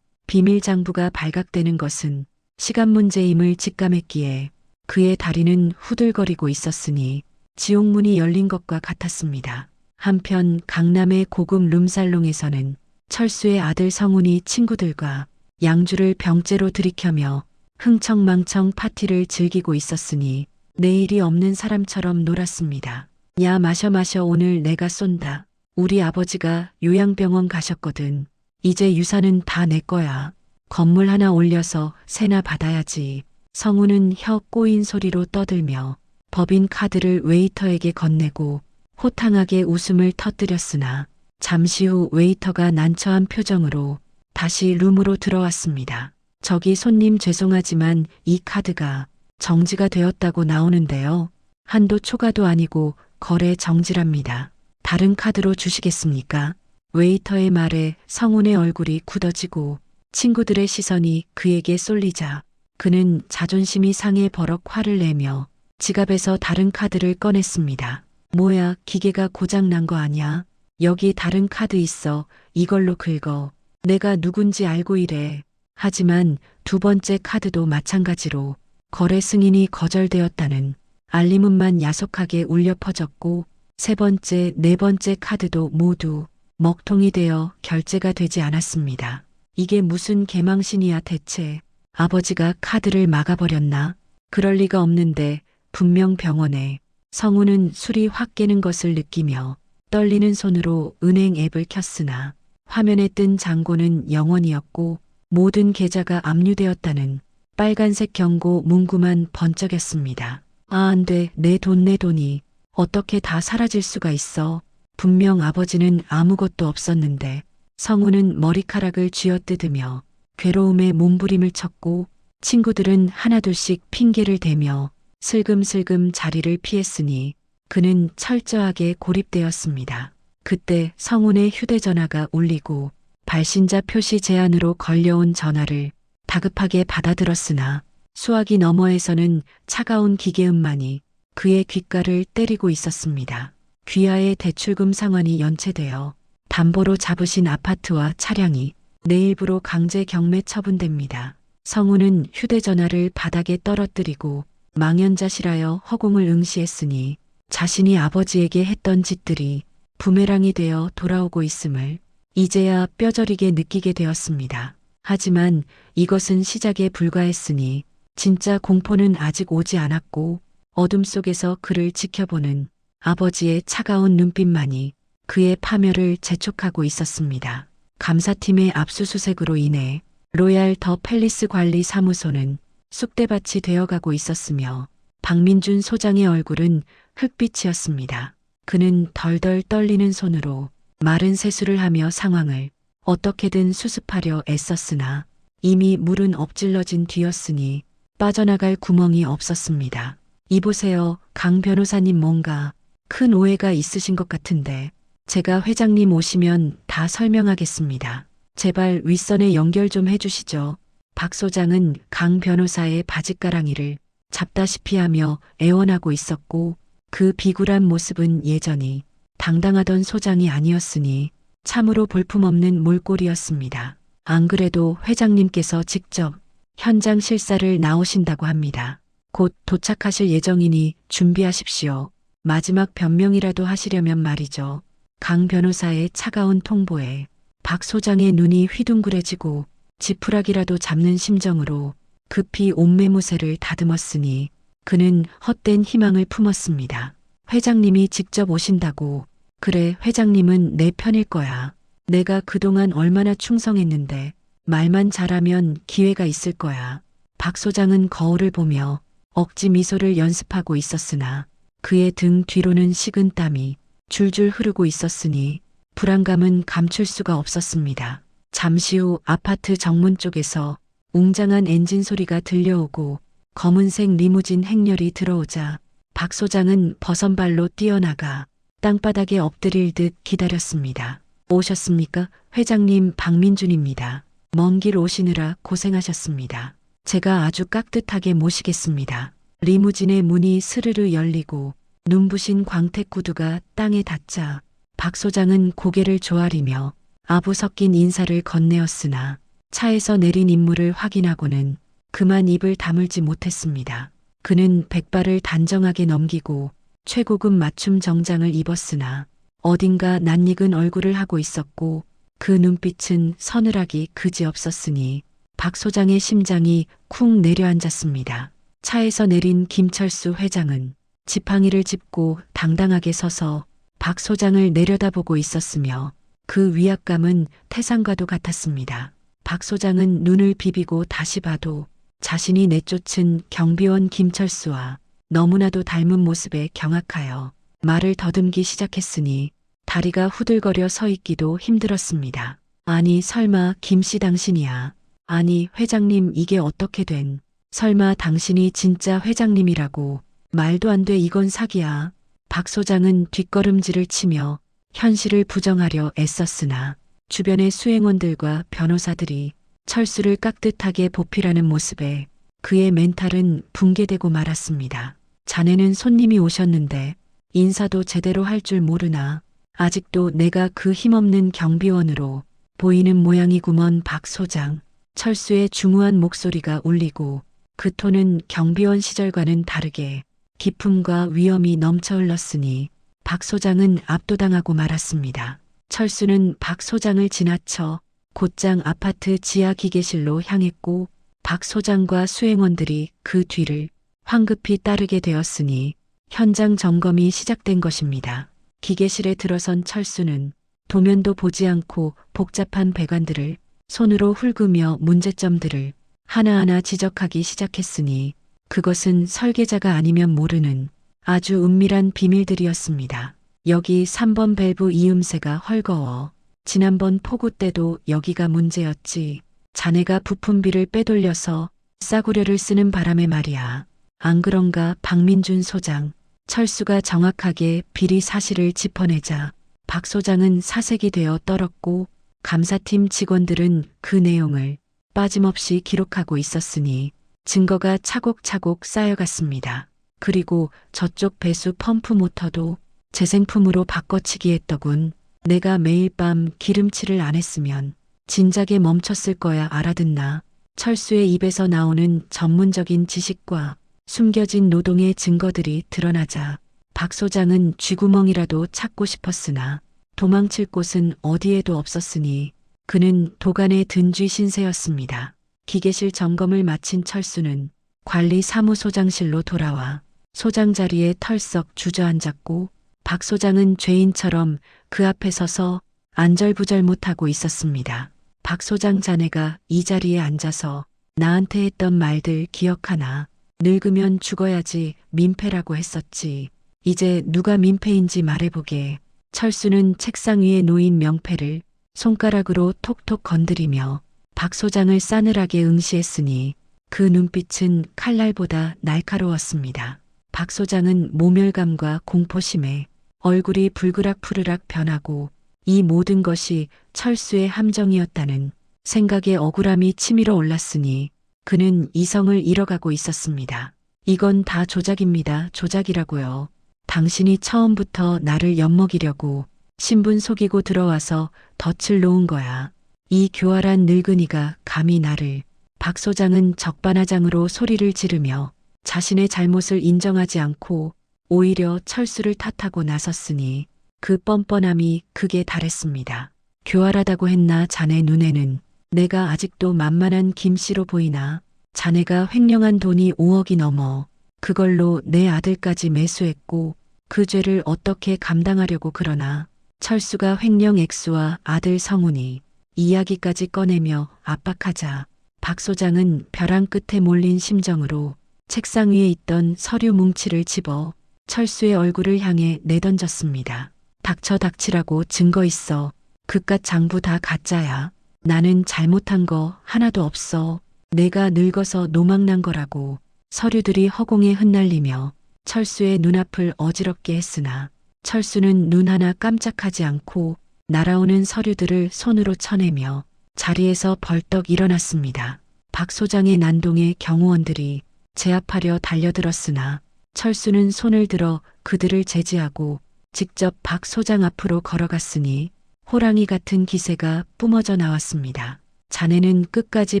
비밀 장부가 발각되는 것은 시간 문제임을 직감했기에 그의 다리는 후들거리고 있었으니 지옥문이 열린 것과 같았습니다. 한편 강남의 고급 룸살롱에서는 철수의 아들 성훈이 친구들과 양주를 병째로 들이켜며 흥청망청 파티를 즐기고 있었으니 내일이 없는 사람처럼 놀았습니다. 야, 마셔 오늘 내가 쏜다. 우리 아버지가 요양병원 가셨거든. 이제 유산은 다 내 거야. 건물 하나 올려서 세나 받아야지. 성우는 혀 꼬인 소리로 떠들며 법인 카드를 웨이터에게 건네고 호탕하게 웃음을 터뜨렸으나 잠시 후 웨이터가 난처한 표정으로 다시 룸으로 들어왔습니다. 저기 손님 죄송하지만 이 카드가 정지가 되었다고 나오는데요. 한도 초과도 아니고 거래 정지랍니다. 다른 카드로 주시겠습니까? 웨이터의 말에 성훈의 얼굴이 굳어지고 친구들의 시선이 그에게 쏠리자 그는 자존심이 상해 버럭 화를 내며 지갑에서 다른 카드를 꺼냈습니다. 뭐야, 기계가 고장 난 거 아니야? 여기 다른 카드 있어. 이걸로 긁어. 내가 누군지 알고 이래. 하지만 두 번째 카드도 마찬가지로 거래 승인이 거절되었다는 알림음만 야속하게 울려 퍼졌고 세 번째, 네 번째 카드도 모두 먹통이 되어 결제가 되지 않았습니다. 이게 무슨 개망신이야 대체. 아버지가 카드를 막아버렸나? 그럴 리가 없는데 분명 병원에. 성우는 술이 확 깨는 것을 느끼며 떨리는 손으로 은행 앱을 켰으나 화면에 뜬 잔고는 0원이었고 모든 계좌가 압류되었다는 빨간색 경고 문구만 번쩍였습니다. 아, 안 돼. 내 돈이 어떻게 다 사라질 수가 있어. 분명 아버지는 아무것도 없었는데. 성우는 머리카락을 쥐어뜯으며 괴로움에 몸부림을 쳤고 친구들은 하나둘씩 핑계를 대며 슬금슬금 자리를 피했으니 그는 철저하게 고립되었습니다. 그때 성훈의 휴대전화가 울리고 발신자 표시 제한으로 걸려온 전화를 다급하게 받아들었으나 수화기 너머에서는 차가운 기계음만이 그의 귓가를 때리고 있었습니다. 귀하의 대출금 상환이 연체되어 담보로 잡으신 아파트와 차량이 내일부로 강제 경매 처분됩니다. 성훈은 휴대전화를 바닥에 떨어뜨리고 망연자실하여 허공을 응시했으니 자신이 아버지에게 했던 짓들이 부메랑이 되어 돌아오고 있음을 이제야 뼈저리게 느끼게 되었습니다. 하지만 이것은 시작에 불과했으니 진짜 공포는 아직 오지 않았고 어둠 속에서 그를 지켜보는 아버지의 차가운 눈빛만이 그의 파멸을 재촉하고 있었습니다. 감사팀의 압수수색으로 인해 로얄 더 팰리스 관리 사무소는 쑥대밭이 되어가고 있었으며 박민준 소장의 얼굴은 흑빛이었습니다. 그는 덜덜 떨리는 손으로 마른 세수를 하며 상황을 어떻게든 수습하려 애썼으나 이미 물은 엎질러진 뒤였으니 빠져나갈 구멍이 없었습니다. 이보세요, 강 변호사님, 뭔가 큰 오해가 있으신 것 같은데 제가 회장님 오시면 다 설명하겠습니다. 제발 윗선에 연결 좀 해주시죠. 박 소장은 강 변호사의 바짓가랑이를 잡다시피 하며 애원하고 있었고 그 비굴한 모습은 예전이 당당하던 소장이 아니었으니 참으로 볼품없는 몰골이었습니다. 안 그래도 회장님께서 직접 현장 실사를 나오신다고 합니다. 곧 도착하실 예정이니 준비하십시오. 마지막 변명이라도 하시려면 말이죠. 강 변호사의 차가운 통보에 박 소장의 눈이 휘둥그레지고 지푸라기라도 잡는 심정으로 급히 옷매무새를 다듬었으니 그는 헛된 희망을 품었습니다. 회장님이 직접 오신다고. 그래, 회장님은 내 편일 거야. 내가 그동안 얼마나 충성했는데 말만 잘하면 기회가 있을 거야. 박 소장은 거울을 보며 억지 미소를 연습하고 있었으나 그의 등 뒤로는 식은 땀이 줄줄 흐르고 있었으니 불안감은 감출 수가 없었습니다. 잠시 후 아파트 정문 쪽에서 웅장한 엔진 소리가 들려오고 검은색 리무진 행렬이 들어오자 박 소장은 버선발로 뛰어나가 땅바닥에 엎드릴 듯 기다렸습니다. 오셨습니까? 회장님, 박민준입니다. 먼 길 오시느라 고생하셨습니다. 제가 아주 깍듯하게 모시겠습니다. 리무진의 문이 스르르 열리고 눈부신 광택 구두가 땅에 닿자 박 소장은 고개를 조아리며 아부 섞인 인사를 건네었으나 차에서 내린 인물을 확인하고는 그만 입을 다물지 못했습니다. 그는 백발을 단정하게 넘기고 최고급 맞춤 정장을 입었으나 어딘가 낯익은 얼굴을 하고 있었고 그 눈빛은 서늘하기 그지없었으니 박 소장의 심장이 쿵 내려앉았습니다. 차에서 내린 김철수 회장은 지팡이를 짚고 당당하게 서서 박 소장을 내려다보고 있었으며 그 위압감은 태산과도 같았습니다. 박 소장은 눈을 비비고 다시 봐도 자신이 내쫓은 경비원 김철수와 너무나도 닮은 모습에 경악하여 말을 더듬기 시작했으니 다리가 후들거려 서 있기도 힘들었습니다. 아니, 설마 김씨 당신이야. 아니, 회장님, 이게 어떻게 된. 설마 당신이 진짜 회장님이라고. 말도 안 돼, 이건 사기야. 박 소장은 뒷걸음질을 치며 현실을 부정하려 애썼으나 주변의 수행원들과 변호사들이 철수를 깍듯하게 보필하는 모습에 그의 멘탈은 붕괴되고 말았습니다. 자네는 손님이 오셨는데 인사도 제대로 할 줄 모르나. 아직도 내가 그 힘없는 경비원으로 보이는 모양이구먼. 박 소장. 철수의 중후한 목소리가 울리고 그 톤은 경비원 시절과는 다르게 기품과 위엄이 넘쳐 흘렀으니 박 소장은 압도당하고 말았습니다. 철수는 박 소장을 지나쳐 곧장 아파트 지하 기계실로 향했고 박 소장과 수행원들이 그 뒤를 황급히 따르게 되었으니 현장 점검이 시작된 것입니다. 기계실에 들어선 철수는 도면도 보지 않고 복잡한 배관들을 손으로 훑으며 문제점들을 하나하나 지적하기 시작했으니 그것은 설계자가 아니면 모르는 아주 은밀한 비밀들이었습니다. 여기 3번 밸브 이음새가 헐거워. 지난번 폭우 때도 여기가 문제였지. 자네가 부품비를 빼돌려서 싸구려를 쓰는 바람에 말이야. 안 그런가, 박민준 소장. 철수가 정확하게 비리 사실을 짚어내자 박 소장은 사색이 되어 떨었고 감사팀 직원들은 그 내용을 빠짐없이 기록하고 있었으니 증거가 차곡차곡 쌓여갔습니다. 그리고 저쪽 배수 펌프 모터도 재생품으로 바꿔치기 했더군. 내가 매일 밤 기름칠을 안 했으면 진작에 멈췄을 거야. 알아듣나? 철수의 입에서 나오는 전문적인 지식과 숨겨진 노동의 증거들이 드러나자 박 소장은 쥐구멍이라도 찾고 싶었으나 도망칠 곳은 어디에도 없었으니 그는 도간에 든 쥐 신세였습니다. 기계실 점검을 마친 철수는 관리 사무소장실로 돌아와 소장 자리에 털썩 주저앉았고 박 소장은 죄인처럼 그 앞에 서서 안절부절 못하고 있었습니다. 박 소장, 자네가 이 자리에 앉아서 나한테 했던 말들 기억하나? 늙으면 죽어야지 민폐라고 했었지. 이제 누가 민폐인지 말해보게. 철수는 책상 위에 놓인 명패를 손가락으로 톡톡 건드리며 박 소장을 싸늘하게 응시했으니 그 눈빛은 칼날보다 날카로웠습니다. 박 소장은 모멸감과 공포심에 얼굴이 불그락푸르락 변하고 이 모든 것이 철수의 함정이었다는 생각에 억울함이 치밀어 올랐으니 그는 이성을 잃어가고 있었습니다. 이건 다 조작입니다. 조작이라고요. 당신이 처음부터 나를 엿먹이려고 신분 속이고 들어와서 덫을 놓은 거야. 이 교활한 늙은이가 감히 나를 박 소장은 적반하장으로 소리를 지르며 자신의 잘못을 인정하지 않고 오히려 철수를 탓하고 나섰으니 그 뻔뻔함이 극에 달했습니다. 교활하다고 했나 자네 눈에는 내가 아직도 만만한 김씨로 보이나? 자네가 횡령한 돈이 5억이 넘어 그걸로 내 아들까지 매수했고 그 죄를 어떻게 감당하려고 그러나? 철수가 횡령 액수와 아들 성훈이 이야기까지 꺼내며 압박하자 박 소장은 벼랑 끝에 몰린 심정으로 책상 위에 있던 서류 뭉치를 집어 철수의 얼굴을 향해 내던졌습니다. 닥쳐 닥치라고 증거 있어. 그깟 장부 다 가짜야. 나는 잘못한 거 하나도 없어. 내가 늙어서 노망난 거라고. 서류들이 허공에 흩날리며 철수의 눈앞을 어지럽게 했으나 철수는 눈 하나 깜짝하지 않고 날아오는 서류들을 손으로 쳐내며 자리에서 벌떡 일어났습니다. 박 소장의 난동에 경호원들이 제압하려 달려들었으나 철수는 손을 들어 그들을 제지하고 직접 박 소장 앞으로 걸어갔으니 호랑이 같은 기세가 뿜어져 나왔습니다. 자네는 끝까지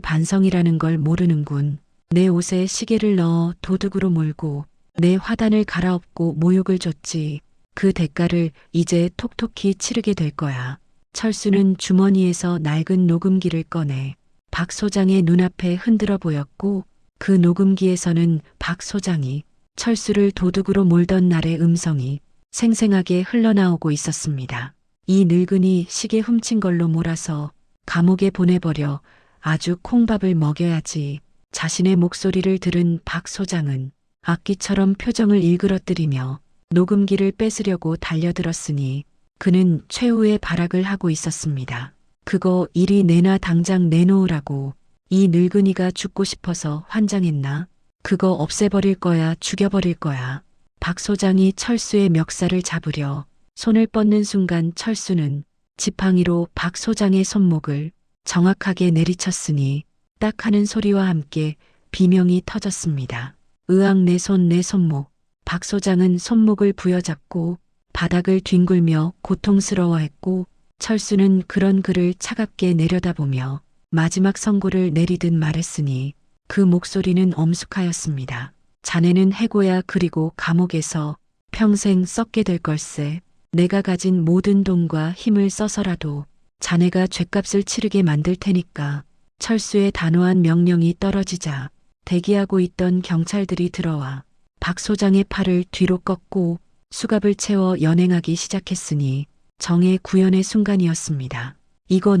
반성이라는 걸 모르는군. 내 옷에 시계를 넣어 도둑으로 몰고 내 화단을 갈아엎고 모욕을 줬지. 그 대가를 이제 톡톡히 치르게 될 거야. 철수는 주머니에서 낡은 녹음기를 꺼내 박 소장의 눈앞에 흔들어 보였고 그 녹음기에서는 박 소장이 철수를 도둑으로 몰던 날의 음성이 생생하게 흘러나오고 있었습니다. 이 늙은이 시계 훔친 걸로 몰아서 감옥에 보내버려 아주 콩밥을 먹여야지. 자신의 목소리를 들은 박 소장은 악기처럼 표정을 일그러뜨리며 녹음기를 뺏으려고 달려들었으니 그는 최후의 발악을 하고 있었습니다. 그거 이리 내놔. 당장 내놓으라고. 이 늙은이가 죽고 싶어서 환장했나? 그거 없애버릴 거야. 죽여버릴 거야. 박 소장이 철수의 멱살을 잡으려 손을 뻗는 순간 철수는 지팡이로 박 소장의 손목을 정확하게 내리쳤으니 딱 하는 소리와 함께 비명이 터졌습니다. 으악, 내 손, 내 손목. 박 소장은 손목을 부여잡고 바닥을 뒹굴며 고통스러워했고 철수는 그런 그를 차갑게 내려다보며 마지막 선고를 내리듯 말했으니 그 목소리는 엄숙하였습니다. 자네는 해고야. 그리고 감옥에서 평생 썩게 될 걸세. 내가 가진 모든 돈과 힘을 써서라도 자네가 죗값을 치르게 만들 테니까. 철수의 단호한 명령이 떨어지자 대기하고 있던 경찰들이 들어와 박 소장의 팔을 뒤로 꺾고 수갑을 채워 연행하기 시작했으니 정의 구현의 순간이었습니다. 이거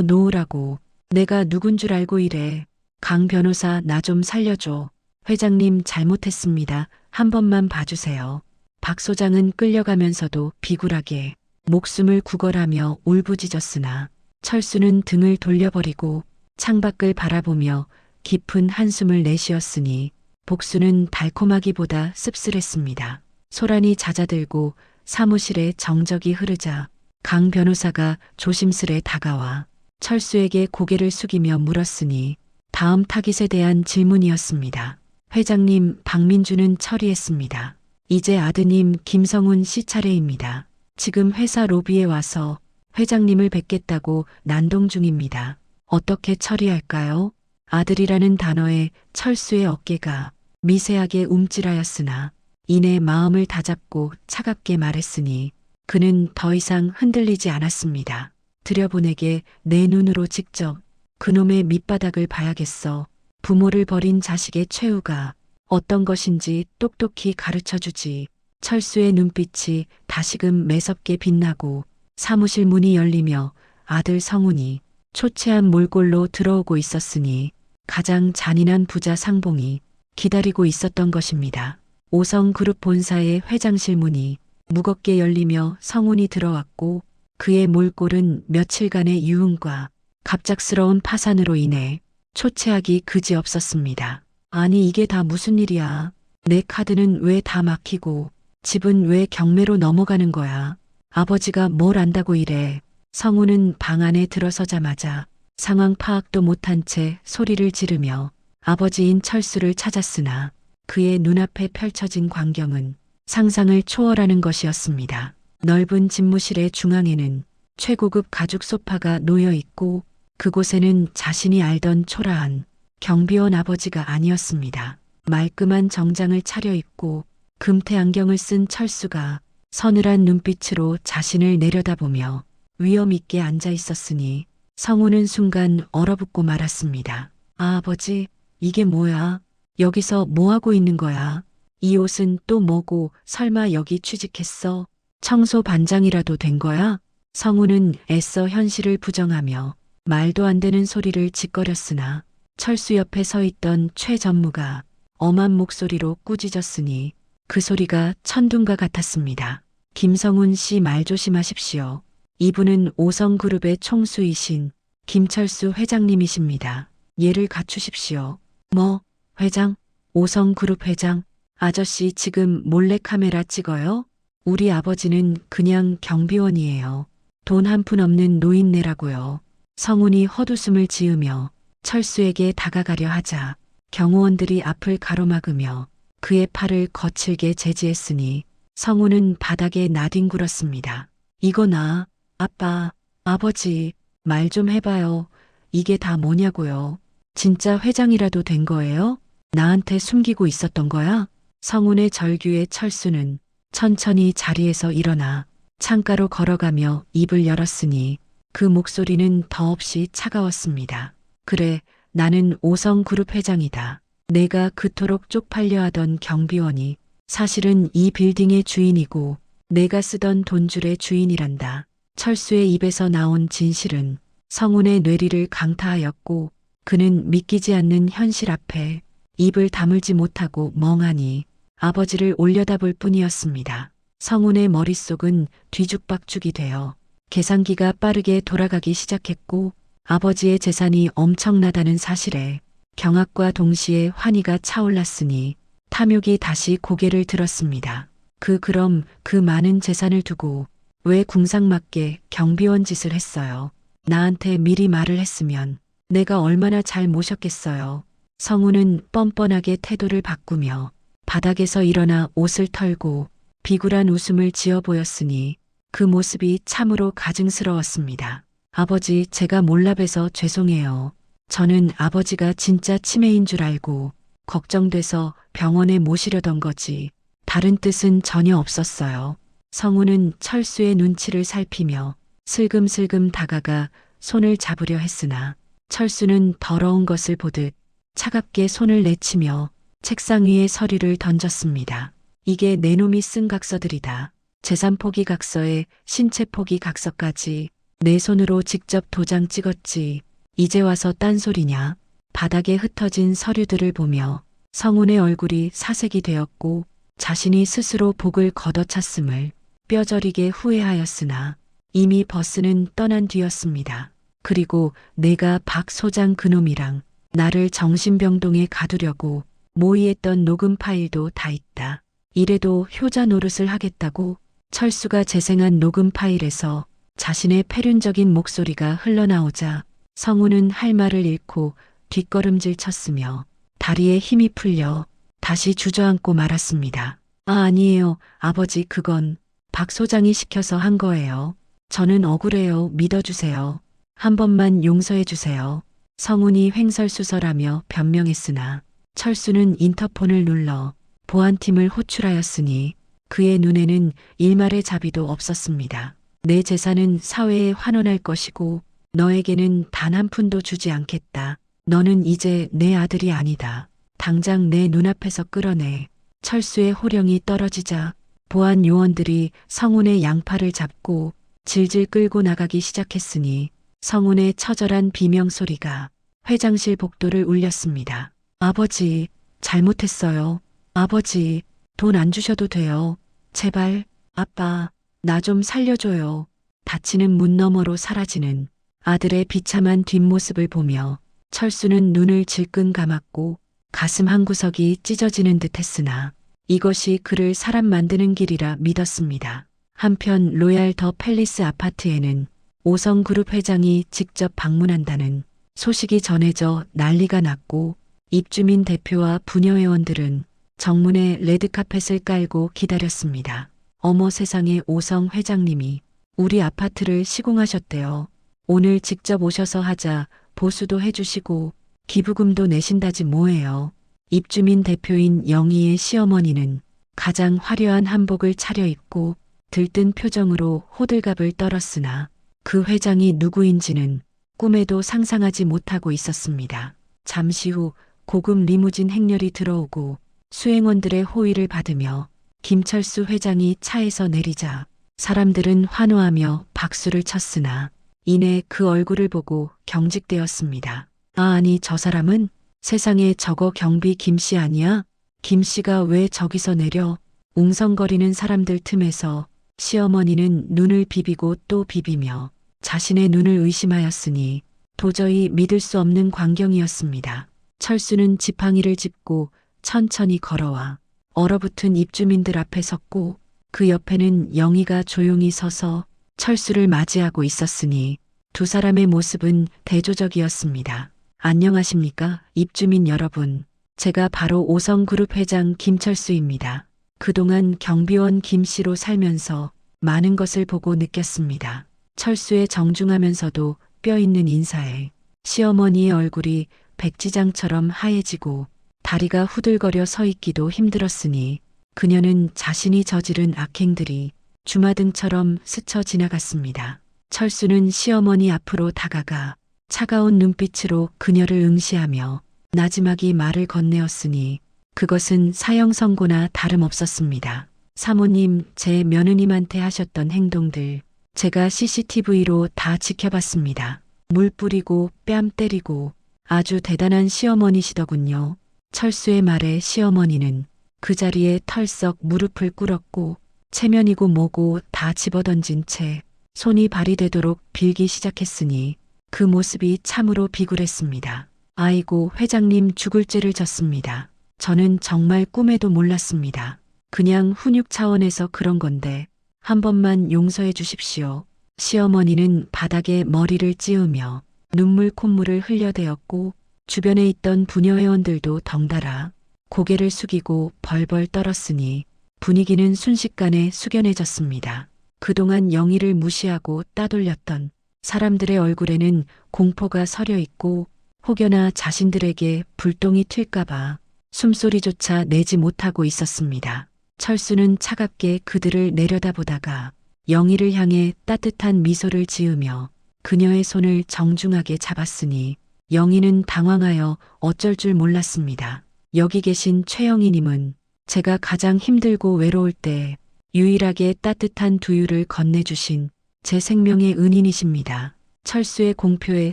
놓으라고. 내가 누군 줄 알고 이래. 강 변호사, 나 좀 살려줘. 회장님 잘못했습니다. 한 번만 봐주세요. 박 소장은 끌려가면서도 비굴하게 목숨을 구걸하며 울부짖었으나 철수는 등을 돌려버리고 창밖을 바라보며 깊은 한숨을 내쉬었으니 복수는 달콤하기보다 씁쓸했습니다. 소란이 잦아들고 사무실에 정적이 흐르자 강 변호사가 조심스레 다가와 철수에게 고개를 숙이며 물었으니 다음 타깃에 대한 질문이었습니다. 회장님, 박민주는 처리했습니다. 이제 아드님 김성훈 씨 차례입니다. 지금 회사 로비에 와서 회장님을 뵙겠다고 난동 중입니다. 어떻게 처리할까요? 아들이라는 단어에 철수의 어깨가 미세하게 움찔하였으나 이내 마음을 다잡고 차갑게 말했으니 그는 더 이상 흔들리지 않았습니다. 들여보내게. 내 눈으로 직접 그놈의 밑바닥을 봐야겠어. 부모를 버린 자식의 최후가 어떤 것인지 똑똑히 가르쳐주지. 철수의 눈빛이 다시금 매섭게 빛나고 사무실 문이 열리며 아들 성훈이 초췌한 몰골로 들어오고 있었으니 가장 잔인한 부자 상봉이 기다리고 있었던 것입니다. 오성그룹 본사의 회장실 문이 무겁게 열리며 성훈이 들어왔고 그의 몰골은 며칠간의 유흥과 갑작스러운 파산으로 인해 초췌하기 그지없었습니다. 아니, 이게 다 무슨 일이야. 내 카드는 왜 다 막히고 집은 왜 경매로 넘어가는 거야. 아버지가 뭘 안다고 이래. 성훈은 방 안에 들어서자마자 상황 파악도 못한 채 소리를 지르며 아버지인 철수를 찾았으나 그의 눈앞에 펼쳐진 광경은 상상을 초월하는 것이었습니다. 넓은 집무실의 중앙에는 최고급 가죽 소파가 놓여 있고 그곳에는 자신이 알던 초라한 경비원 아버지가 아니었습니다. 말끔한 정장을 차려입고 금태 안경을 쓴 철수가 서늘한 눈빛으로 자신을 내려다보며 위험 있게 앉아 있었으니 성우는 순간 얼어붙고 말았습니다. 아, 아버지, 이게 뭐야? 여기서 뭐 하고 있는 거야? 이 옷은 또 뭐고 설마 여기 취직했어? 청소 반장이라도 된 거야? 성우는 애써 현실을 부정하며 말도 안 되는 소리를 짓거렸으나 철수 옆에 서 있던 최 전무가 엄한 목소리로 꾸짖었으니 그 소리가 천둥과 같았습니다. 김성훈 씨 말 조심하십시오. 이분은 오성그룹의 총수이신 김철수 회장님이십니다. 예를 갖추십시오. 뭐, 회장? 오성그룹 회장? 아저씨 지금 몰래카메라 찍어요? 우리 아버지는 그냥 경비원이에요. 돈 한 푼 없는 노인네라고요. 성훈이 헛웃음을 지으며 철수에게 다가가려 하자 경호원들이 앞을 가로막으며 그의 팔을 거칠게 제지했으니 성훈은 바닥에 나뒹굴었습니다. 이거 나, 아빠, 아버지, 말 좀 해봐요. 이게 다 뭐냐고요. 진짜 회장이라도 된 거예요? 나한테 숨기고 있었던 거야? 성훈의 절규에 철수는 천천히 자리에서 일어나 창가로 걸어가며 입을 열었으니 그 목소리는 더없이 차가웠습니다. 그래, 나는 오성그룹 회장이다. 내가 그토록 쪽팔려 하던 경비원이 사실은 이 빌딩의 주인이고 내가 쓰던 돈줄의 주인이란다. 철수의 입에서 나온 진실은 성훈의 뇌리를 강타하였고 그는 믿기지 않는 현실 앞에 입을 다물지 못하고 멍하니 아버지를 올려다볼 뿐이었습니다. 성훈의 머릿속은 뒤죽박죽이 되어 계산기가 빠르게 돌아가기 시작했고 아버지의 재산이 엄청나다는 사실에 경악과 동시에 환희가 차올랐으니 탐욕이 다시 고개를 들었습니다. 그럼 그 많은 재산을 두고 왜 궁상맞게 경비원 짓을 했어요? 나한테 미리 말을 했으면 내가 얼마나 잘 모셨겠어요. 성우는 뻔뻔하게 태도를 바꾸며 바닥에서 일어나 옷을 털고 비굴한 웃음을 지어 보였으니 그 모습이 참으로 가증스러웠습니다. 아버지, 제가 몰라봬서 죄송해요. 저는 아버지가 진짜 치매인 줄 알고 걱정돼서 병원에 모시려던 거지. 다른 뜻은 전혀 없었어요. 성우는 철수의 눈치를 살피며 슬금슬금 다가가 손을 잡으려 했으나 철수는 더러운 것을 보듯 차갑게 손을 내치며 책상 위에 서류를 던졌습니다. 이게 내 놈이 쓴 각서들이다. 재산 포기 각서에 신체 포기 각서까지 내 손으로 직접 도장 찍었지. 이제 와서 딴소리냐. 바닥에 흩어진 서류들을 보며 성훈의 얼굴이 사색이 되었고 자신이 스스로 복을 걷어찼음을 뼈저리게 후회하였으나 이미 버스는 떠난 뒤였습니다. 그리고 내가 박 소장 그놈이랑 나를 정신병동에 가두려고 모의했던 녹음 파일도 다 있다. 이래도 효자 노릇을 하겠다고? 철수가 재생한 녹음 파일에서 자신의 패륜적인 목소리가 흘러나오자 성우는 할 말을 잃고 뒷걸음질 쳤으며 다리에 힘이 풀려 다시 주저앉고 말았습니다. 아, 아니에요. 아버지, 그건 박 소장이 시켜서 한 거예요. 저는 억울해요. 믿어주세요. 한 번만 용서해 주세요. 성훈이 횡설수설하며 변명했으나 철수는 인터폰을 눌러 보안팀을 호출하였으니 그의 눈에는 일말의 자비도 없었습니다. 내 재산은 사회에 환원할 것이고 너에게는 단 한 푼도 주지 않겠다. 너는 이제 내 아들이 아니다. 당장 내 눈앞에서 끌어내. 철수의 호령이 떨어지자 보안 요원들이 성훈의 양팔을 잡고 질질 끌고 나가기 시작했으니 성훈의 처절한 비명소리가 회장실 복도를 울렸습니다. 아버지, 잘못했어요. 아버지, 돈 안 주셔도 돼요. 제발, 아빠, 나 좀 살려줘요. 닫히는 문 너머로 사라지는 아들의 비참한 뒷모습을 보며 철수는 눈을 질끈 감았고 가슴 한구석이 찢어지는 듯 했으나 이것이 그를 사람 만드는 길이라 믿었습니다. 한편 로얄 더 팰리스 아파트에는 오성그룹 회장이 직접 방문한다는 소식이 전해져 난리가 났고 입주민 대표와 부녀회원들은 정문에 레드카펫을 깔고 기다렸습니다. 어머 세상에, 오성 회장님이 우리 아파트를 시공하셨대요. 오늘 직접 오셔서 하자 보수도 해주시고 기부금도 내신다지 뭐예요. 입주민 대표인 영희의 시어머니는 가장 화려한 한복을 차려입고 들뜬 표정으로 호들갑을 떨었으나 그 회장이 누구인지는 꿈에도 상상하지 못하고 있었습니다. 잠시 후 고급 리무진 행렬이 들어오고 수행원들의 호의를 받으며 김철수 회장이 차에서 내리자 사람들은 환호하며 박수를 쳤으나 이내 그 얼굴을 보고 경직되었습니다. 아니 저 사람은 세상에 저거 경비 김씨 아니야? 김씨가 왜 저기서 내려? 웅성거리는 사람들 틈에서 시어머니는 눈을 비비고 또 비비며 자신의 눈을 의심하였으니 도저히 믿을 수 없는 광경이었습니다. 철수는 지팡이를 짚고 천천히 걸어와 얼어붙은 입주민들 앞에 섰고 그 옆에는 영희가 조용히 서서 철수를 맞이하고 있었으니 두 사람의 모습은 대조적이었습니다. 안녕하십니까, 입주민 여러분. 제가 바로 오성그룹 회장 김철수입니다. 그동안 경비원 김씨로 살면서 많은 것을 보고 느꼈습니다. 철수의 정중하면서도 뼈있는 인사에 시어머니의 얼굴이 백지장처럼 하얘지고 다리가 후들거려 서 있기도 힘들었으니 그녀는 자신이 저지른 악행들이 주마등처럼 스쳐 지나갔습니다. 철수는 시어머니 앞으로 다가가 차가운 눈빛으로 그녀를 응시하며 나지막이 말을 건네었으니 그것은 사형 선고나 다름없었습니다. 사모님, 제 며느님한테 하셨던 행동들 제가 CCTV로 다 지켜봤습니다. 물 뿌리고 뺨 때리고 아주 대단한 시어머니시더군요. 철수의 말에 시어머니는 그 자리에 털썩 무릎을 꿇었고 체면이고 뭐고 다 집어던진 채 손이 발이 되도록 빌기 시작했으니 그 모습이 참으로 비굴했습니다. 아이고, 회장님 죽을 죄를 졌습니다. 저는 정말 꿈에도 몰랐습니다. 그냥 훈육 차원에서 그런 건데 한 번만 용서해 주십시오. 시어머니는 바닥에 머리를 찌우며 눈물 콧물을 흘려대었고 주변에 있던 부녀 회원들도 덩달아 고개를 숙이고 벌벌 떨었으니 분위기는 순식간에 숙연해졌습니다. 그동안 영희를 무시하고 따돌렸던 사람들의 얼굴에는 공포가 서려 있고 혹여나 자신들에게 불똥이 튈까봐 숨소리조차 내지 못하고 있었습니다. 철수는 차갑게 그들을 내려다보다가 영희를 향해 따뜻한 미소를 지으며 그녀의 손을 정중하게 잡았으니 영희는 당황하여 어쩔 줄 몰랐습니다. 여기 계신 최영희님은 제가 가장 힘들고 외로울 때 유일하게 따뜻한 두유를 건네주신 제 생명의 은인이십니다. 철수의 공표에